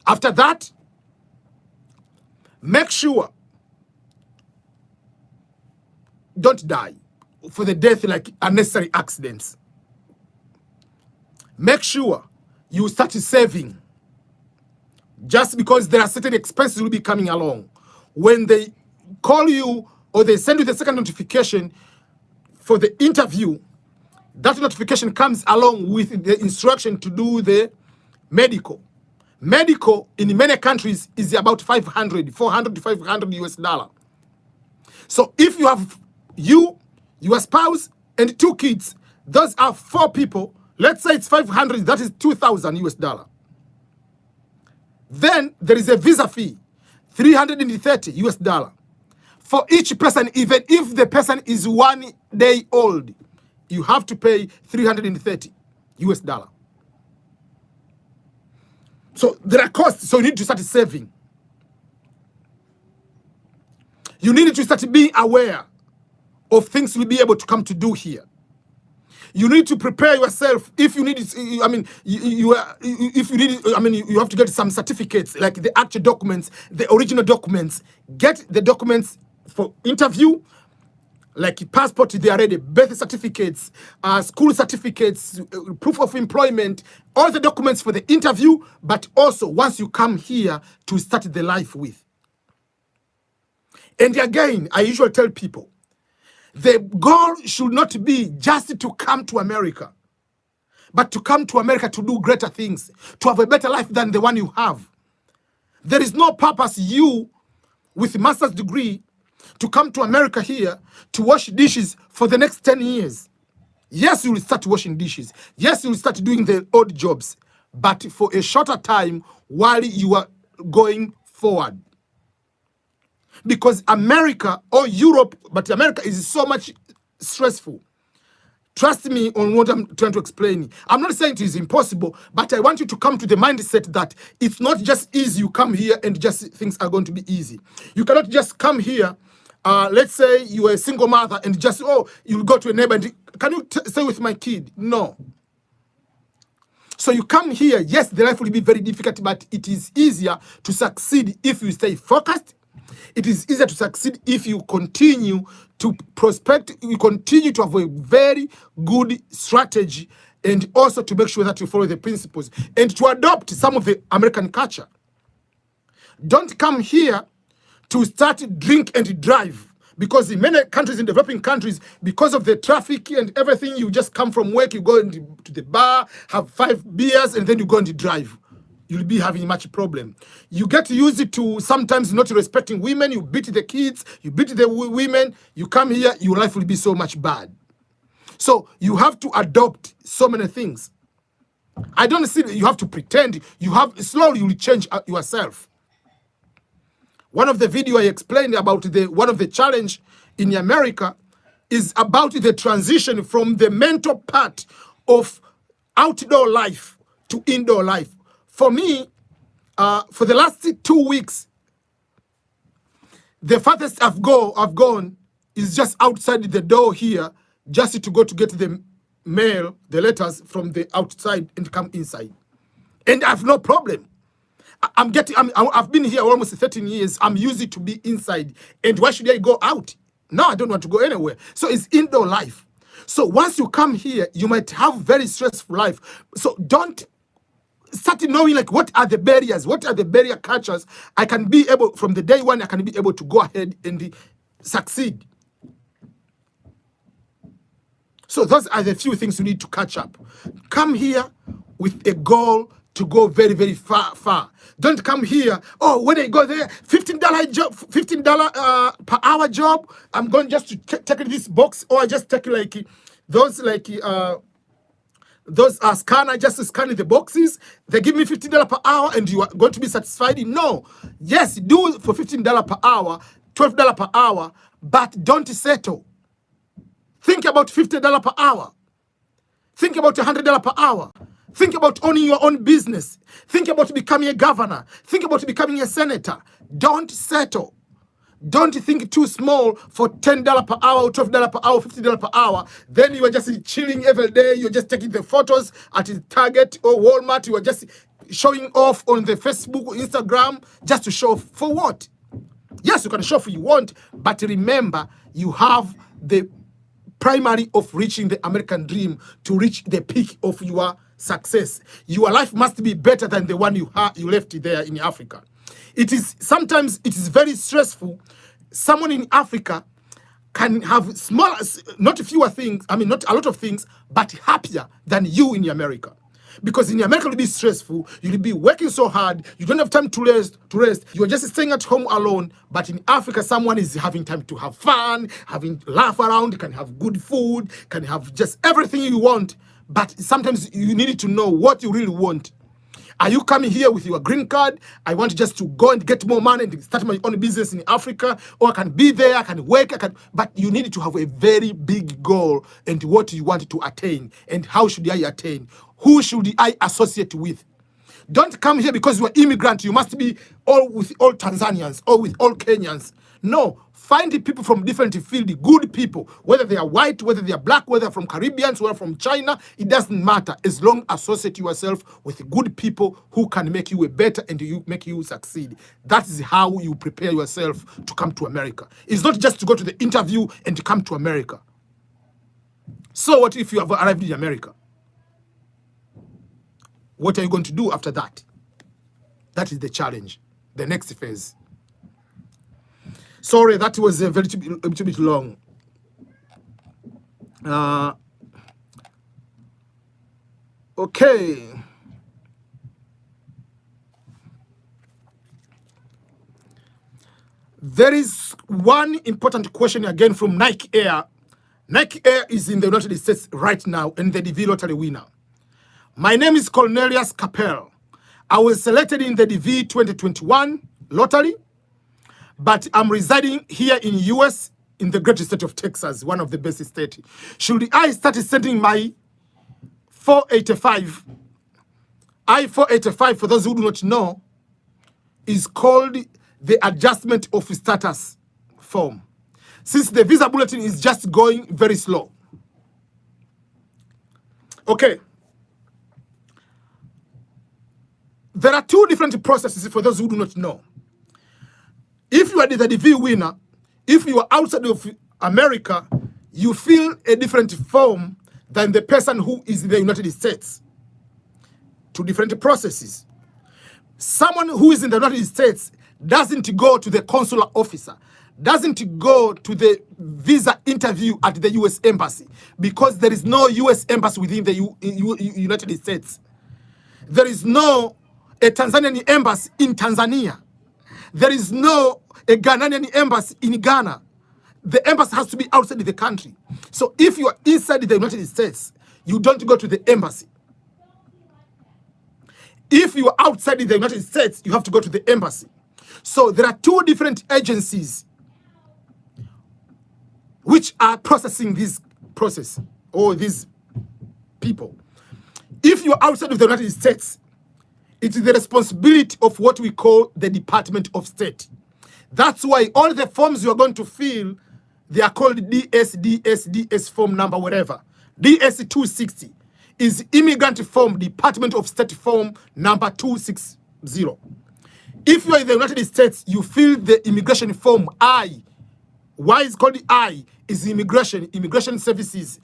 A: After that, make sure don't die for the death like unnecessary accidents. Make sure you start saving, just because there are certain expenses will be coming along. When they call you or they send you the second notification for the interview, that notification comes along with the instruction to do the medical. Medical in many countries is about 400 to 500 US dollar. So if you have you, your spouse, and 2 kids, those are 4 people. Let's say it's 500, that is 2,000 US dollar. Then there is a visa fee, 330 US dollar. For each person, even if the person is 1 day old, you have to pay 330 US dollar. So there are costs, so you need to start saving. You need to start being aware of things you'll be able to come to do here. You need to prepare yourself. If you need, I mean, if you need, I mean, you have to get some certificates, like the actual documents, the original documents. Get the documents for interview, like passport, they are ready, birth certificates, school certificates, proof of employment, all the documents for the interview, but also once you come here to start the life with. And again, I usually tell people, the goal should not be just to come to America, but to come to America to do greater things, to have a better life than the one you have. There is no purpose you, with a master's degree, to come to America here to wash dishes for the next 10 years. Yes, you will start washing dishes. Yes, you will start doing the odd jobs, but for a shorter time while you are going forward. Because America or Europe, but America is so much stressful. Trust me on what I'm trying to explain. I'm not saying it is impossible, but I want you to come to the mindset that it's not just easy. You come here and just things are going to be easy. You cannot just come here. Let's say you are a single mother and just, oh, you'll go to a neighbor and can you stay with my kid? No. So you come here, yes, the life will be very difficult, but it is easier to succeed if you stay focused. It is easier to succeed if you continue to prospect, you continue to have a very good strategy, and also to make sure that you follow the principles and to adopt some of the American culture. Don't come here to start drink and drive, because in many countries, in developing countries, because of the traffic and everything, you just come from work, you go to the bar, have 5 beers, and then you go and drive. You'll be having much problem. You get used to sometimes not respecting women. You beat the kids, you beat the women. You come here, your life will be so much bad. So you have to adopt so many things. I don't see that you have to pretend. You have slowly, you will change yourself. One of the video I explained about one of the challenge in America is about the transition from the mental part of outdoor life to indoor life. For me, for the last 2 weeks, the farthest I've gone is just outside the door here, just to go to get the mail, the letters from the outside and come inside. And I have no problem. I've been here almost 13 years. I'm used to be inside. And why should I go out? No, I don't want to go anywhere. So it's indoor life. So once you come here, you might have very stressful life. So don't start knowing like what are the barriers, what are the barrier cultures. I can be able, from the day one, I can be able to go ahead and succeed. So those are the few things you need to catch up. Come here with a goal to go very, very far. Don't come here, oh, when I go there, $15 job, $15 per hour job, I'm going just to take this box, or I just take like those like those are scanner just scanning the boxes. They give me $15 per hour and you are going to be satisfied. No. Yes, do it for $15 per hour, $12 per hour, but don't settle. Think about $50 per hour. Think about $100 per hour. Think about owning your own business. Think about becoming a governor. Think about becoming a senator. Don't settle. Don't think too small for $10 per hour, $12 per hour, $50 per hour. Then you are just chilling every day. You're just taking the photos at Target or Walmart. You are just showing off on the Facebook or Instagram just to show off. For what? Yes, you can show off if you want, but remember, you have the primary of reaching the American dream to reach the peak of your success. Your life must be better than the one you left there in Africa. Sometimes it is very stressful. Someone in Africa can have not fewer things, not a lot of things, but happier than you in America. Because in America, it'll be stressful. You'll be working so hard. You don't have time to rest. You're just staying at home alone. But in Africa, someone is having time to have fun, having laugh around, can have good food, can have just everything you want. But sometimes you need to know what you really want. Are you coming here with your green card? I want just to go and get more money and start my own business in Africa, or I can be there, I can work, but you need to have a very big goal and what you want to attain and how should I attain? Who should I associate with? Don't come here because you're immigrant. You must be with all Tanzanians or with all Kenyans. No, find the people from different fields, good people, whether they are white, whether they are black, whether from Caribbeans, whether from China, it doesn't matter. As long as associate yourself with good people who can make you a better and make you succeed. That is how you prepare yourself to come to America. It's not just to go to the interview and to come to America. So what if you have arrived in America? What are you going to do after that? That is the challenge, the next phase. Sorry, that was a little bit long. Okay. There is one important question again from Nike Air. Nike Air is in the United States right now and the DV lottery winner. My name is Cornelius Capel. I was selected in the DV 2021 lottery, but I'm residing here in US in the great state of Texas, one of the best states. Should I start sending my 485? I-485, for those who do not know, is called the adjustment of status form. Since the visa bulletin is just going very slow. Okay. There are two different processes for those who do not know. If you are the DV winner, if you are outside of America, you fill a different form than the person who is in the United States. Two different processes. Someone who is in the United States doesn't go to the consular officer, doesn't go to the visa interview at the US Embassy, because there is no US Embassy within the United States. There is no a Tanzanian embassy in Tanzania. There is no a Ghanaian embassy in Ghana. The embassy has to be outside the country. So if you are inside the United States, you don't go to the embassy. If you are outside the United States, you have to go to the embassy. So there are two different agencies which are processing this process, or these people. If you are outside of the United States, it is the responsibility of what we call the Department of State. That's why all the forms you are going to fill, they are called DS form number, whatever. DS 260 is immigrant form, Department of State form number 260. If you are in the United States, you fill the immigration form I. Why is called I? Is immigration services,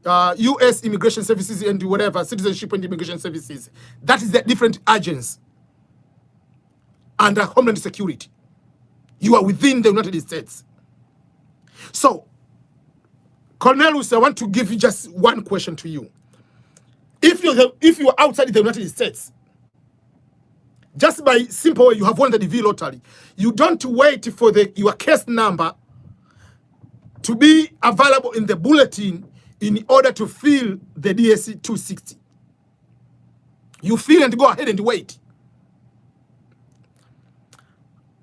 A: U.S. immigration services and whatever, citizenship and immigration services. That is the different agents under Homeland Security. You are within the United States. So, Cornelius, I want to give you just one question to you. If you are outside the United States, just by simple way, you have won the DV lottery. You don't wait for your case number to be available in the bulletin in order to fill the DS 260. You fill and go ahead and wait.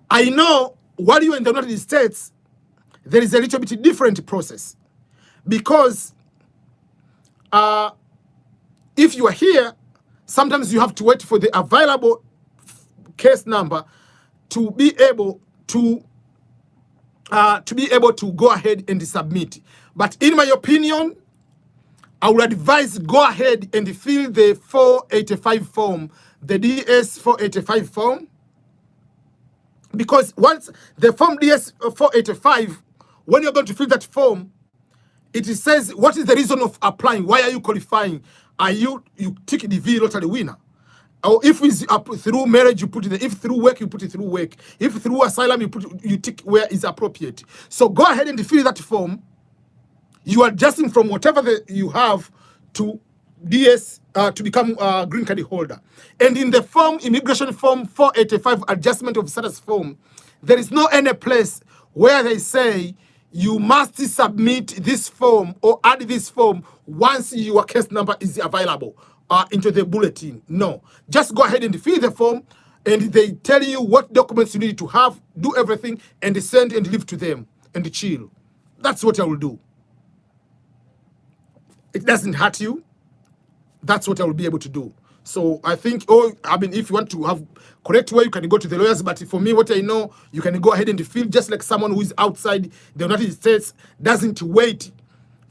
A: I know while you're in the United States, there is a little bit different process, because if you are here, sometimes you have to wait for the available case number to be able to go ahead and submit. But in my opinion, I would advise go ahead and fill the 485 form, the DS 485 form, because once the form DS 485, when you're going to fill that form, it says what is the reason of applying, why are you qualifying, are you tick DV lottery winner, or if it's through marriage you put it, if through work you put it through work, if through asylum you tick where is appropriate. So go ahead and fill that form. You are adjusting from whatever you have to DS to become a green card holder. And in the form, immigration form 485 adjustment of status form, there is no any place where they say you must submit this form or add this form once your case number is available into the bulletin. No, just go ahead and fill the form, and they tell you what documents you need to have, do everything, and send and leave to them and chill. That's what I will do. It doesn't hurt you. That's what I will be able to do. So I think, if you want to have correct way, you can go to the lawyers. But for me, what I know, you can go ahead and fill just like someone who is outside the United States doesn't wait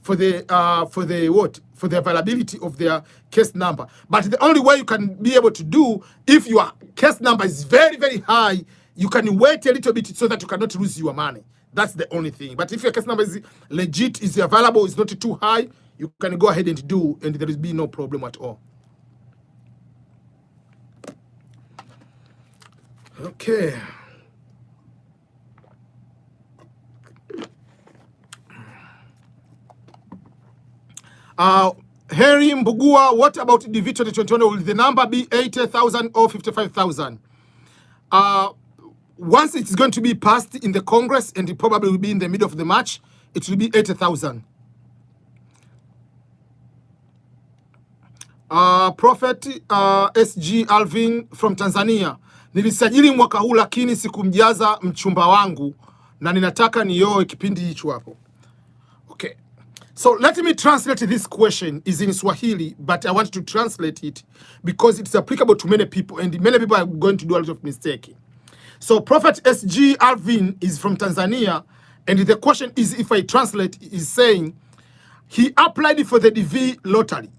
A: for the availability of their case number. But the only way you can be able to do, if your case number is very, very high, you can wait a little bit so that you cannot lose your money. That's the only thing. But if your case number is legit, is available, is not too high, you can go ahead and do, and there will be no problem at all. Okay. Harry Mbugua, what about DV 2021? Will the number be 80,000 or 55,000? Once it's going to be passed in the Congress, and it probably will be in the middle of the March, it will be 80,000. Prophet SG Alvin from Tanzania. Nilisajili mwaka huu lakini sikumjaza mchumba wangu na ninataka nioe kipindi hicho hapo. Okay. So let me translate this question. Is in Swahili, but I want to translate it because it's applicable to many people, and many people are going to do a lot of mistake. So Prophet SG Alvin is from Tanzania, and the question is, if I translate, is saying he applied for the DV lottery,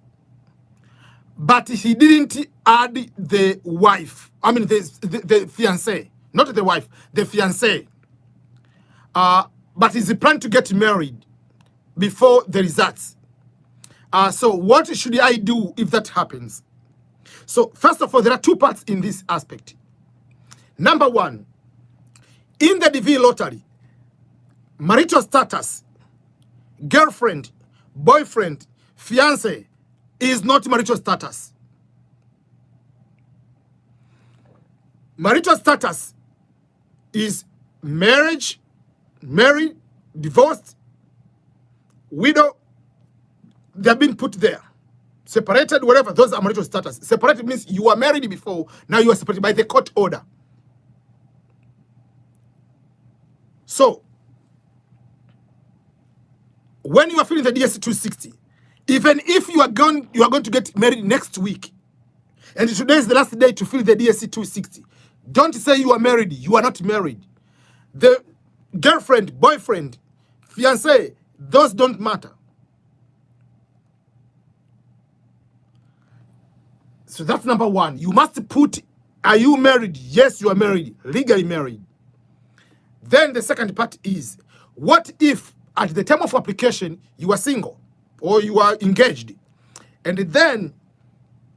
A: but he didn't add the wife. I mean, the fiancé, not the wife, the fiancé. But he's planning to get married before the results. So what should I do if that happens? So first of all, there are two parts in this aspect. Number one, in the DV lottery, marital status, girlfriend, boyfriend, fiancé, is not marital status. Marital status is marriage, married, divorced, widow. They've been put there. Separated, whatever, those are marital status. Separated means you were married before, now you are separated by the court order. So, when you are filling the DS 260, even if you are going to get married next week, and today is the last day to fill the DSC 260, don't say you are married. You are not married. The girlfriend, boyfriend, fiancé, those don't matter. So that's number one. You must put, are you married? Yes, you are married, legally married. Then the second part is, what if at the time of application you are single or you are engaged, and then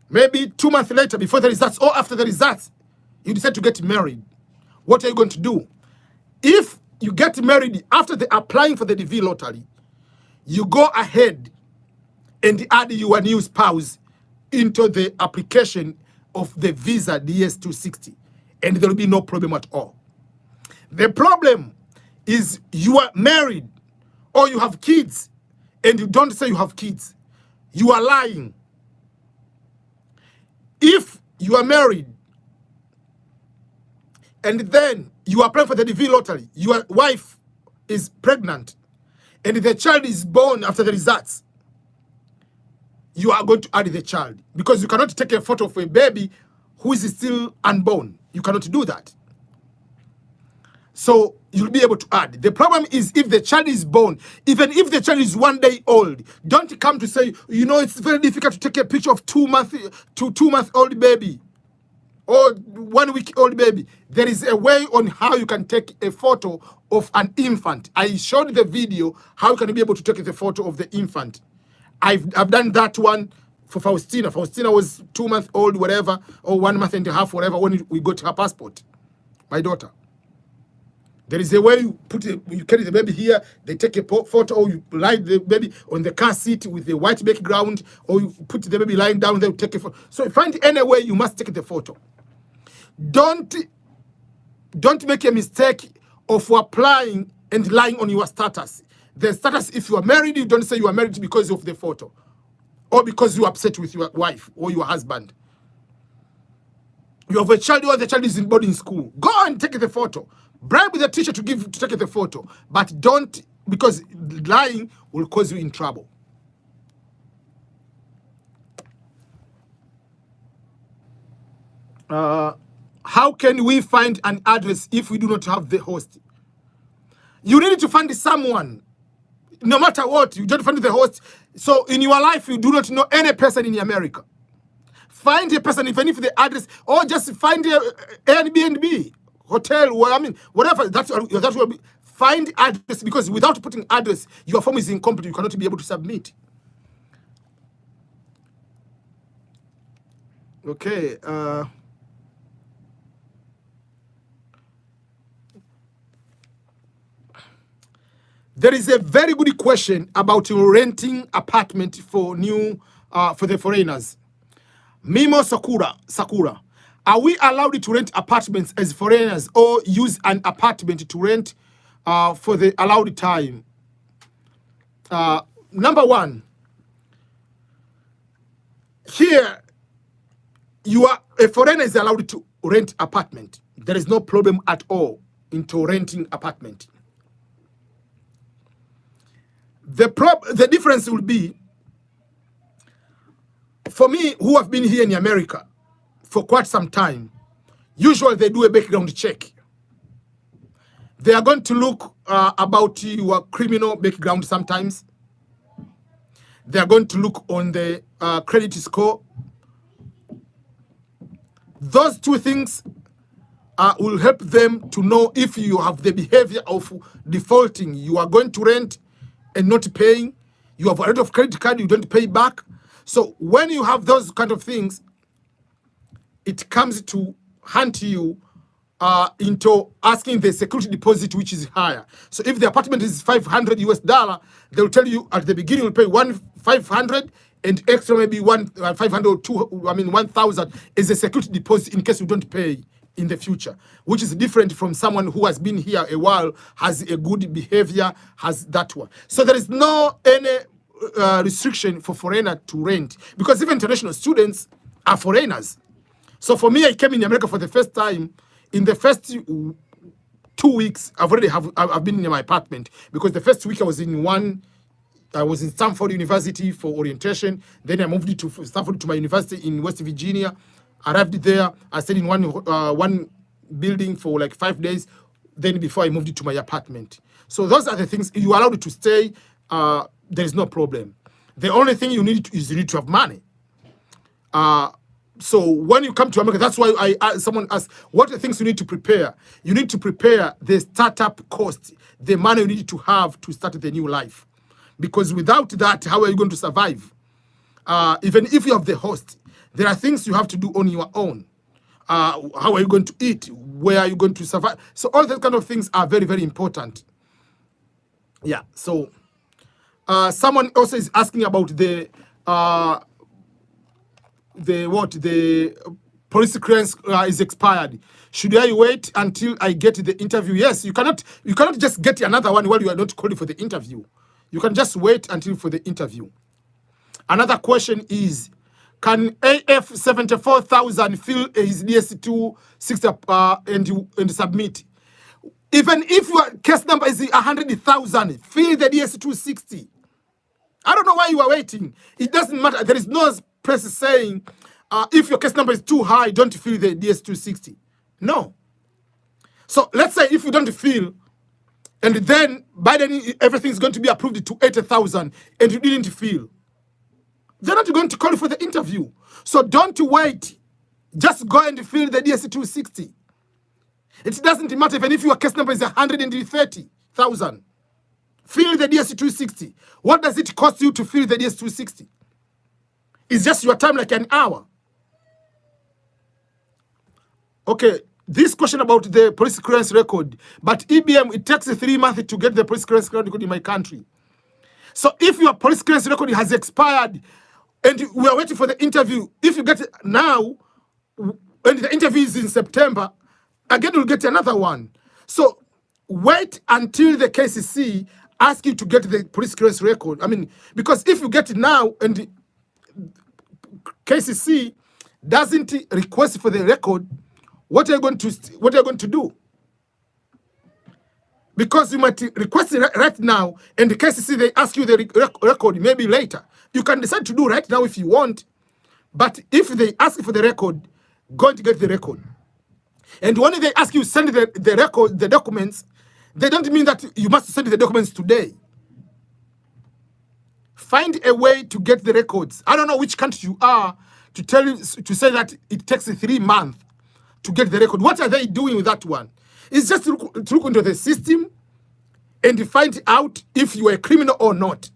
A: maybe 2 months later, before the results or after the results, you decide to get married? What are you going to do? If you get married after the applying for the DV lottery, you go ahead and add your new spouse into the application of the visa DS 260, and there will be no problem at all. The problem is you are married or you have kids and you don't say you have kids. You are lying. If you are married and then you apply for the DV lottery, your wife is pregnant, and the child is born after the results, you are going to add the child, because you cannot take a photo of a baby who is still unborn. You cannot do that. So you'll be able to add. The problem is if the child is born, even if the child is 1 day old, don't come to say, you know, it's very difficult to take a picture of 2 month old baby or 1 week old baby. There is a way on how you can take a photo of an infant. I showed the video how you can be able to take the photo of the infant. I've done that one for Faustina. Faustina was 2 months old, whatever, or 1 month and a half, whatever, when we got her passport, my daughter. There is a way you carry the baby here, they take a photo, or you lie the baby on the car seat with the white background, or you put the baby lying down, they take a photo. So find any way you must take the photo. Don't make a mistake of applying and lying on your status. The status, if you are married, you don't say you are married because of the photo, or because you're upset with your wife or your husband. You have a child, or the child is in boarding school. Go and take the photo. Bribe the teacher to take the photo, but don't, because lying will cause you in trouble. How can we find an address if we do not have the host? You need to find someone. No matter what, you don't find the host. So in your life, you do not know any person in America. Find a person, even if the address, or just find a Airbnb, hotel, whatever. That will be. Find address, because without putting address, your form is incomplete. You cannot be able to submit. Okay. There is a very good question about renting apartment for for the foreigners. Mimo Sakura. Are we allowed to rent apartments as foreigners, or use an apartment to rent for the allowed time? Number one, here, a foreigner is allowed to rent apartment. There is no problem at all into renting apartment. The difference will be, for me, who have been here in America for quite some time, usually they do a background check. They are going to look about your criminal background sometimes. They are going to look on the credit score. Those two things will help them to know if you have the behavior of defaulting. You are going to rent and not paying. You have a lot of credit card, you don't pay back. So when you have those kind of things, it comes to hunt you into asking the security deposit, which is higher. So if the apartment is $500 US, they'll tell you at the beginning you'll pay $500 and extra maybe 500 or 1,000 is a security deposit in case you don't pay in the future, which is different from someone who has been here a while, has a good behavior, has that one. So there is no any restriction for foreigner to rent, because even international students are foreigners. So for me, I came in America for the first time. In the first 2 weeks, I've been in my apartment, because the first week I was in Stanford University for orientation. Then I moved to Stanford, to my university in West Virginia. Arrived there, I stayed in one building for like 5 days. Then before I moved to my apartment. So those are the things. You are allowed to stay. There is no problem. The only thing you need to have money. So when you come to America, that's why someone asked, what are the things you need to prepare? You need to prepare the startup cost, the money you need to have to start the new life. Because without that, how are you going to survive? Even if you have the host, there are things you have to do on your own. How are you going to eat? Where are you going to survive? So all those kind of things are very, very important. Yeah, so someone also is asking about the police clearance is expired. Should I wait until I get the interview? Yes, you cannot just get another one while you are not called for the interview. You can just wait until for the interview. Another question is, can AF 74,000 fill his DS260 and submit? Even if your case number is 100,000, fill the DS260. I don't know why you are waiting. It doesn't matter. There is no press saying if your case number is too high, don't fill the DS260. No. So let's say if you don't fill, and then by then everything is going to be approved to 80,000, and you didn't fill, they're not going to call you for the interview. So don't wait. Just go and fill the DS260. It doesn't matter even if your case number is 130,000. Fill the DS260. What does it cost you to fill the DS260? It's just your time, like an hour. Okay, this question about the police clearance record, but EBM, it takes 3 months to get the police clearance record in my country. So if your police clearance record has expired and we are waiting for the interview, if you get it now, when the interview is in September, again you'll get another one. So wait until the KCC ask you to get the police clearance record. I mean, because if you get it now and the KCC doesn't request for the record, what are you going to do? Because you might request it right now, and the KCC they ask you the record maybe later. You can decide to do right now if you want, but if they ask you for the record, go to get the record. And when they ask you send the record, the documents, they don't mean that you must send the documents today. Find a way to get the records. I don't know which country you are to tell you to say that it takes 3 months to get the record. What are they doing with that one? It's just to look into the system and find out if you are a criminal or not.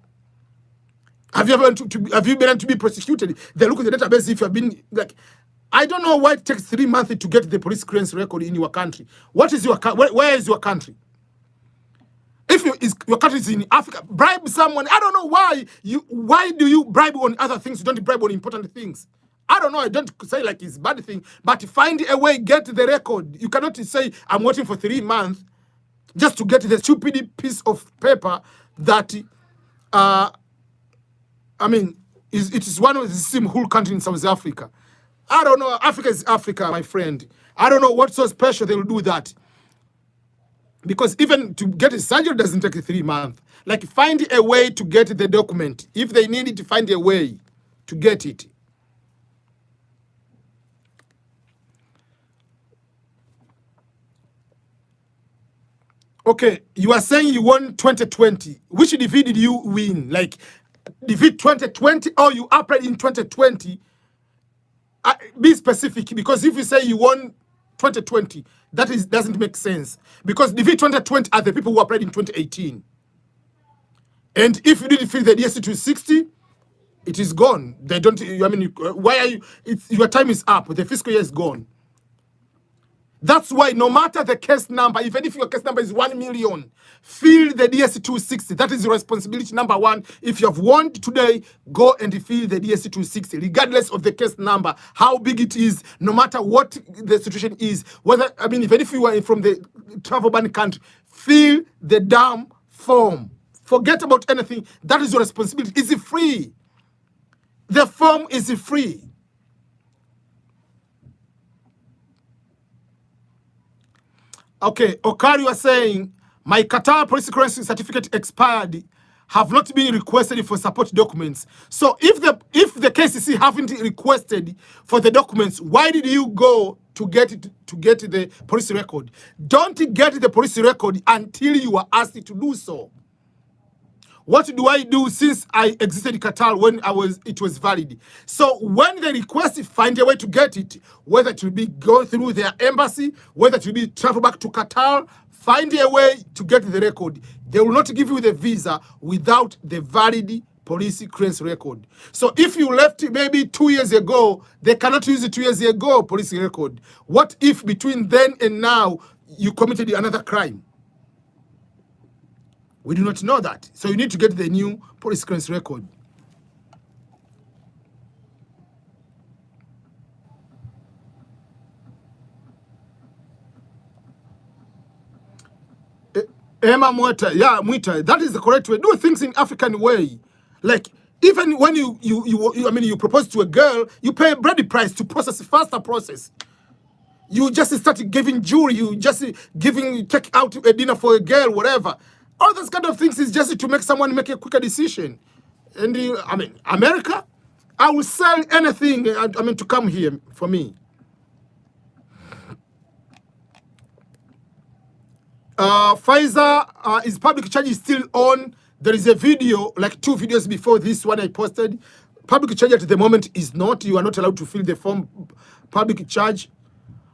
A: Have you ever have you been able to be prosecuted? They look at the database if you have been like. I don't know why it takes 3 months to get the police clearance record in your country. What is your where is your country? If your country is in Africa, bribe someone. I don't know why do you bribe on other things? You don't bribe on important things. I don't know. I don't say like it's a bad thing, but find a way, get the record. You cannot say I'm waiting for 3 months just to get the stupid piece of paper that, I mean, it is one of the same whole country in South Africa. I don't know. Africa is Africa, my friend. I don't know what's so special they will do that. Because even to get a surgery doesn't take 3 months. Like, find a way to get the document. If they need it, to find a way to get it. Okay, you are saying you won 2020. Which DV did you win? Like, DV 2020 or you applied in 2020? Be specific, because if you say you won 2020, that doesn't make sense. Because DV 2020 are the people who applied in 2018. And if you didn't fill the DS260, it is gone. They don't, I mean, why are you, your time is up. The fiscal year is gone. That's why no matter the case number, even if your case number is 1 million, fill the DS260. That is your responsibility number one. If you have won today, go and fill the DS260, regardless of the case number, how big it is, no matter what the situation is. Whether, I mean, even if you are from the travel ban country, fill the damn form. Forget about anything. That is your responsibility. It's free. The form is free. Okay, Okari was saying, my Qatar police clearance certificate expired, have not been requested for support documents. So if the KCC haven't requested for the documents, why did you go to get the police record? Don't get the police record until you are asked to do so. What do I do since I existed in Qatar when it was valid? So when they request it, find a way to get it, whether it will be go through their embassy, whether it will be travel back to Qatar, find a way to get the record. They will not give you the visa without the valid police clearance record. So if you left maybe 2 years ago, they cannot use it 2 years ago police record. What if between then and now you committed another crime? We do not know that. So you need to get the new police clearance record. Emma Mweta, yeah, Mwita, that is the correct way. Do things in African way. Like, Even when you propose to a girl, you pay a bloody price to process faster process. You just start giving jewelry, you just take out a dinner for a girl, whatever. All those kind of things is just to make someone make a quicker decision. And America, I will sell anything. To come here for me. Pfizer is public charge is still on. There is a video, like 2 videos before this one I posted. Public charge at the moment is not. You are not allowed to fill the form public charge.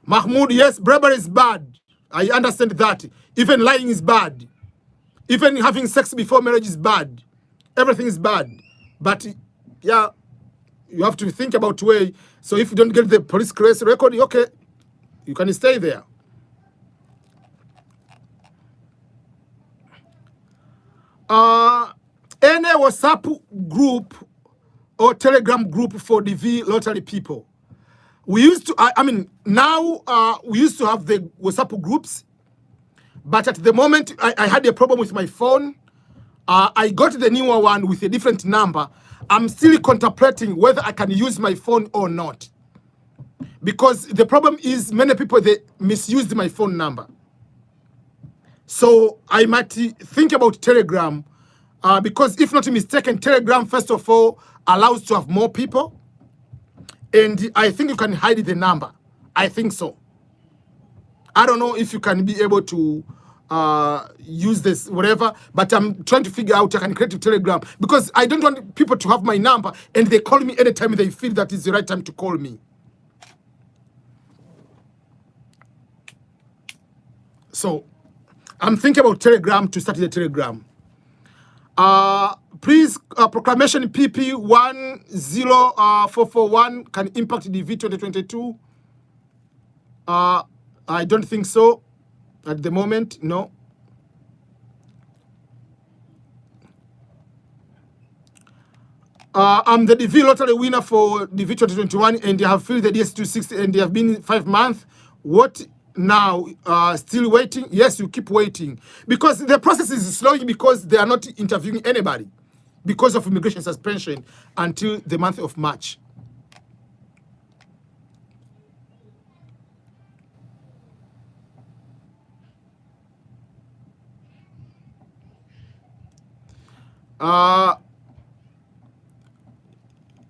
A: Mahmoud, yes, bribery is bad. I understand that. Even lying is bad. Even having sex before marriage is bad. Everything is bad. But yeah, you have to think about way. So if you don't get the police case record, okay, you can stay there. Any WhatsApp group or Telegram group for DV lottery people. We used to, now we used to have the WhatsApp groups, but at the moment I had a problem with my phone. I got the newer one with a different number. I'm still contemplating whether I can use my phone or not. Because the problem is many people, they misused my phone number. So I might think about Telegram, because if not mistaken, Telegram, first of all, allows to have more people. And I think you can hide the number. I think so. I don't know if you can be able to use this, whatever, but I'm trying to figure out I can create a Telegram, because I don't want people to have my number and they call me anytime they feel that it's the right time to call me. So I'm thinking about Telegram, to start the Telegram. Please, proclamation PP 10441 can impact DV 2022. I don't think so at the moment, no. I'm the DV lottery winner for DV 2021, and they have filled the DS260, and they have been 5 months. What now? Still waiting? Yes, you keep waiting, because the process is slowing, because they are not interviewing anybody because of immigration suspension until the month of March.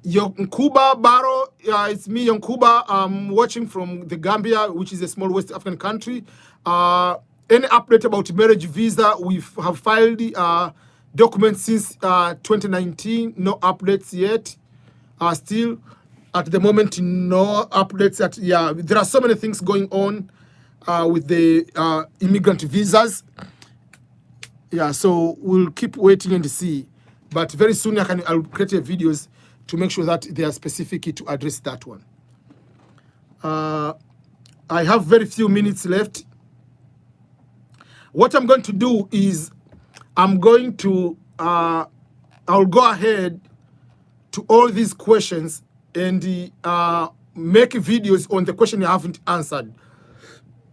A: Yonkuba Baro, it's me, Yonkuba. I'm watching from the Gambia, which is a small West African country. Any update about marriage visa? We have filed documents since 2019. No updates yet. Still, at the moment, no updates. There are so many things going on with the immigrant visas. Yeah, so we'll keep waiting and see. But very soon I'll create videos to make sure that they are specific to address that one. I have very few minutes left. What I'm going to do is I'm going to I'll go ahead to all these questions and make videos on the question I haven't answered.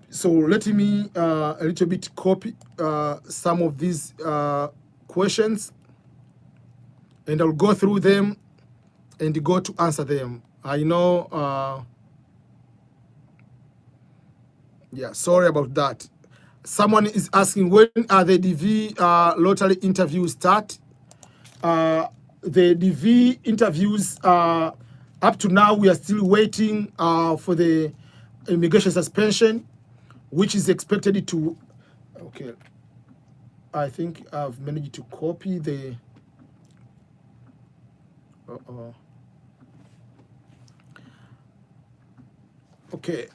A: So let me a little bit copy some of these questions, and I'll go through them and go to answer them. I know, yeah, sorry about that. Someone is asking, when are the DV lottery interviews start? The DV interviews, up to now, we are still waiting for the immigration suspension, which is expected to, okay, I think I've managed to copy the, okay,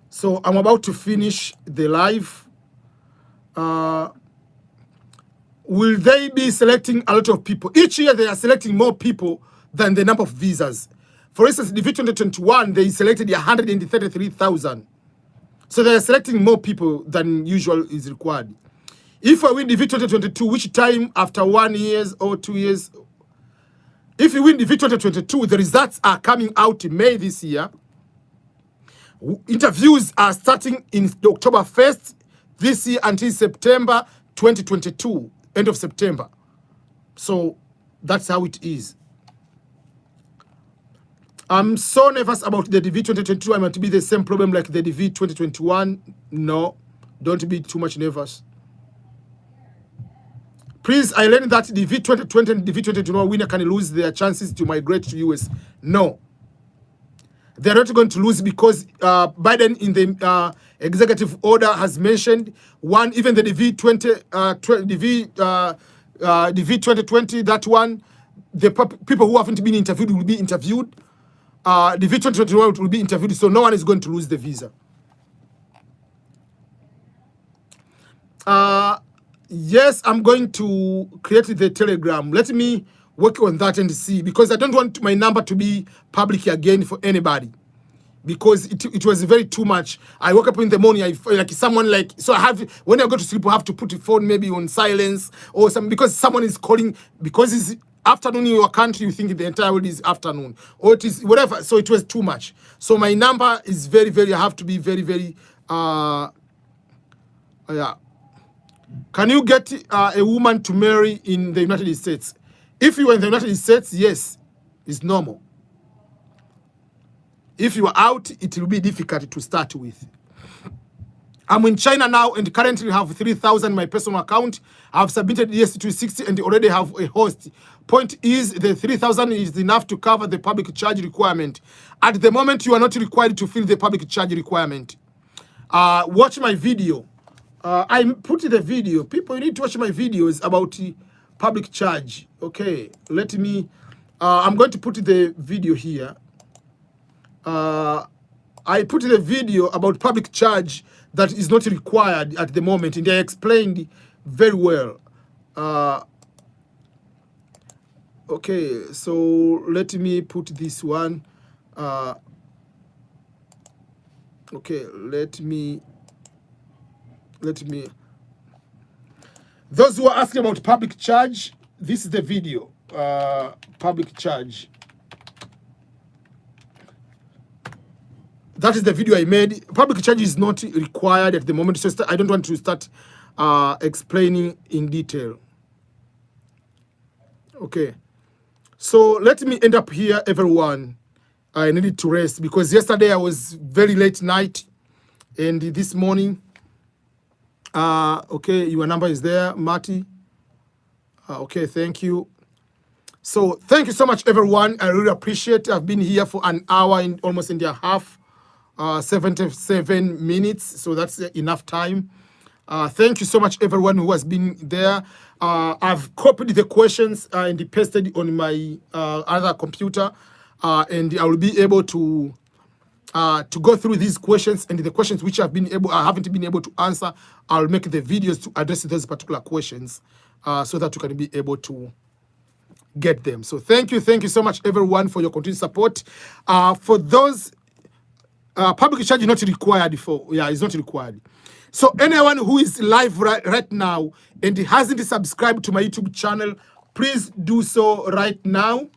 A: so I'm about to finish the live. Will they be selecting a lot of people? Each year they are selecting more people than the number of visas. For instance, in 2021, they selected 133,000. So they are selecting more people than usual is required. If I win the DV 2022, which time after 1 year or 2 years? If you win the DV 2022, the results are coming out in May this year. Interviews are starting in October 1st this year until September 2022, end of September. So That's how it is. I'm so nervous about the DV 2022. I might be the same problem like the DV 2021. No, don't be too much nervous. Please, I learned that DV 2020 and DV 2021 winner can lose their chances to migrate to US. No, they're not going to lose because Biden in the executive order has mentioned one, even the DV 2020, that one, the people who haven't been interviewed will be interviewed. The DV 2021 will be interviewed, so no one is going to lose the visa. Yes, I'm going to create the Telegram. Let me work on that and see, because I don't want my number to be public again for anybody, because it was very too much. I woke up in the morning, I feel like someone like, so I have, when I go to sleep, I have to put the phone maybe on silence or something, because someone is calling, because it's afternoon in your country, you think the entire world is afternoon, or it is whatever. So it was too much. So my number is very, very, I have to be very, very, yeah. Can you get a woman to marry in the United States? If you are in the United States, yes, it's normal. If you are out, it will be difficult to start with. I'm in China now and currently have 3,000 in my personal account. I've submitted ES260 and already have a host. Point is, the 3,000 is enough to cover the public charge requirement. At the moment, you are not required to fill the public charge requirement. Watch my video. I put the video. People, you need to watch my videos about public charge. Okay, let me, I'm going to put the video here. I put the video about public charge that is not required at the moment, and I explained very well. Okay, so let me put this one. Okay, let me. Those who are asking about public charge, this is the video. Public charge. That is the video I made. Public charge is not required at the moment, so I don't want to start explaining in detail. Okay, so let me end up here, everyone. I needed to rest because yesterday I was very late night, and this morning. Okay, your number is there, Marty. Okay, thank you. So thank you so much, everyone. I really appreciate it. I've been here for an hour and almost in a half, 77 minutes. So that's enough time. Thank you so much, everyone who has been there. I've copied the questions and pasted on my other computer, and I will be able to go through these questions, and the questions which I haven't been able to answer, I'll make the videos to address those particular questions, so that you can be able to get them. So thank you so much, everyone, for your continued support. For those, public charge is not required for, yeah, it's not required. So anyone who is live right now and hasn't subscribed to my YouTube channel, please do so right now.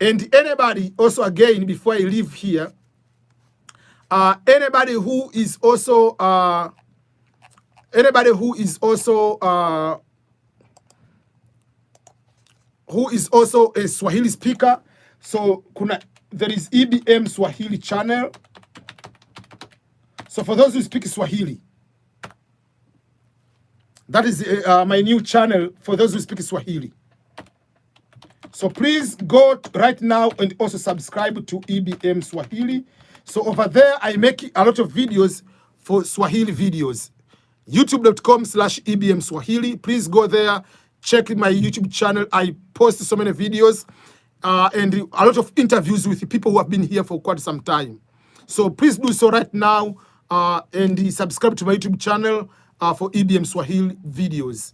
A: And anybody also, again, before I leave here, anybody who is also a Swahili speaker, so there is EBM Swahili channel. So for those who speak Swahili, that is my new channel for those who speak Swahili. So please go right now and also subscribe to EBM Swahili. So over there, I make a lot of videos for Swahili videos. YouTube.com/EBM Swahili. Please go there, check my YouTube channel. I post so many videos and a lot of interviews with people who have been here for quite some time. So please do so right now and subscribe to my YouTube channel for EBM Swahili videos.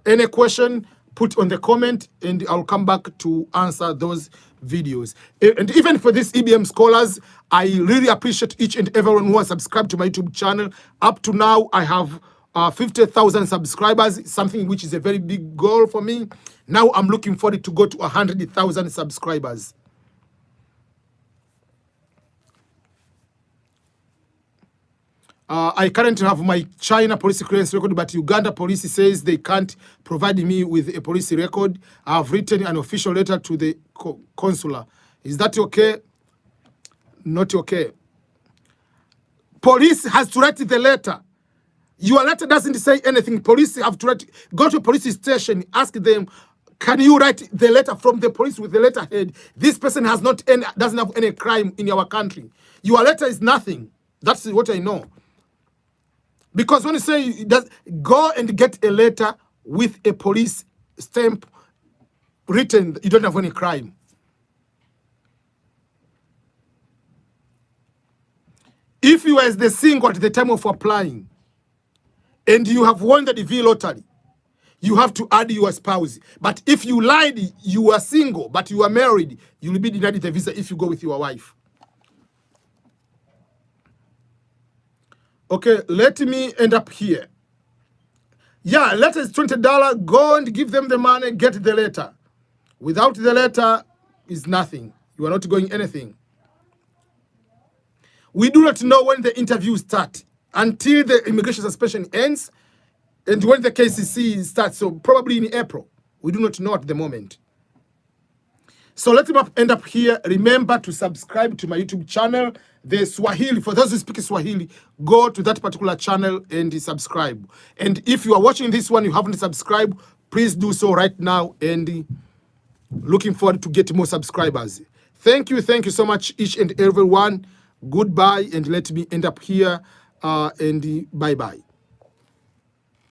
A: Any question, put on the comment and I'll come back to answer those videos. And even for these EBM scholars, I really appreciate each and everyone who has subscribed to my YouTube channel. Up to now, I have 50,000 subscribers, something which is a very big goal for me. Now I'm looking forward to go to 100,000 subscribers. I currently have my China police clearance record, but Uganda police says they can't provide me with a police record. I've written an official letter to the consular. Is that okay? Not okay. Police has to write the letter. Your letter doesn't say anything. Police have to write. Go to a police station, ask them, can you write the letter from the police with the letterhead? This person has not any, doesn't have any crime in our country. Your letter is nothing. That's what I know. Because when you say go and get a letter with a police stamp written, you don't have any crime. If you are the single at the time of applying and you have won the DV lottery, you have to add your spouse. But if you lied, you are single, but you are married, you will be denied the visa if you go with your wife. Okay, let me end up here. Yeah, letter is $20. Go and give them the money, get the letter. Without the letter, is nothing. You are not going anything. We do not know when the interviews start until the immigration suspension ends and when the KCC starts, so probably in April. We do not know at the moment. So let me end up here. Remember to subscribe to my YouTube channel, the Swahili. For those who speak Swahili, go to that particular channel and subscribe. And if you are watching this one, you haven't subscribed, please do so right now. And looking forward to get more subscribers. Thank you so much, each and everyone. Goodbye, and let me end up here. And bye-bye.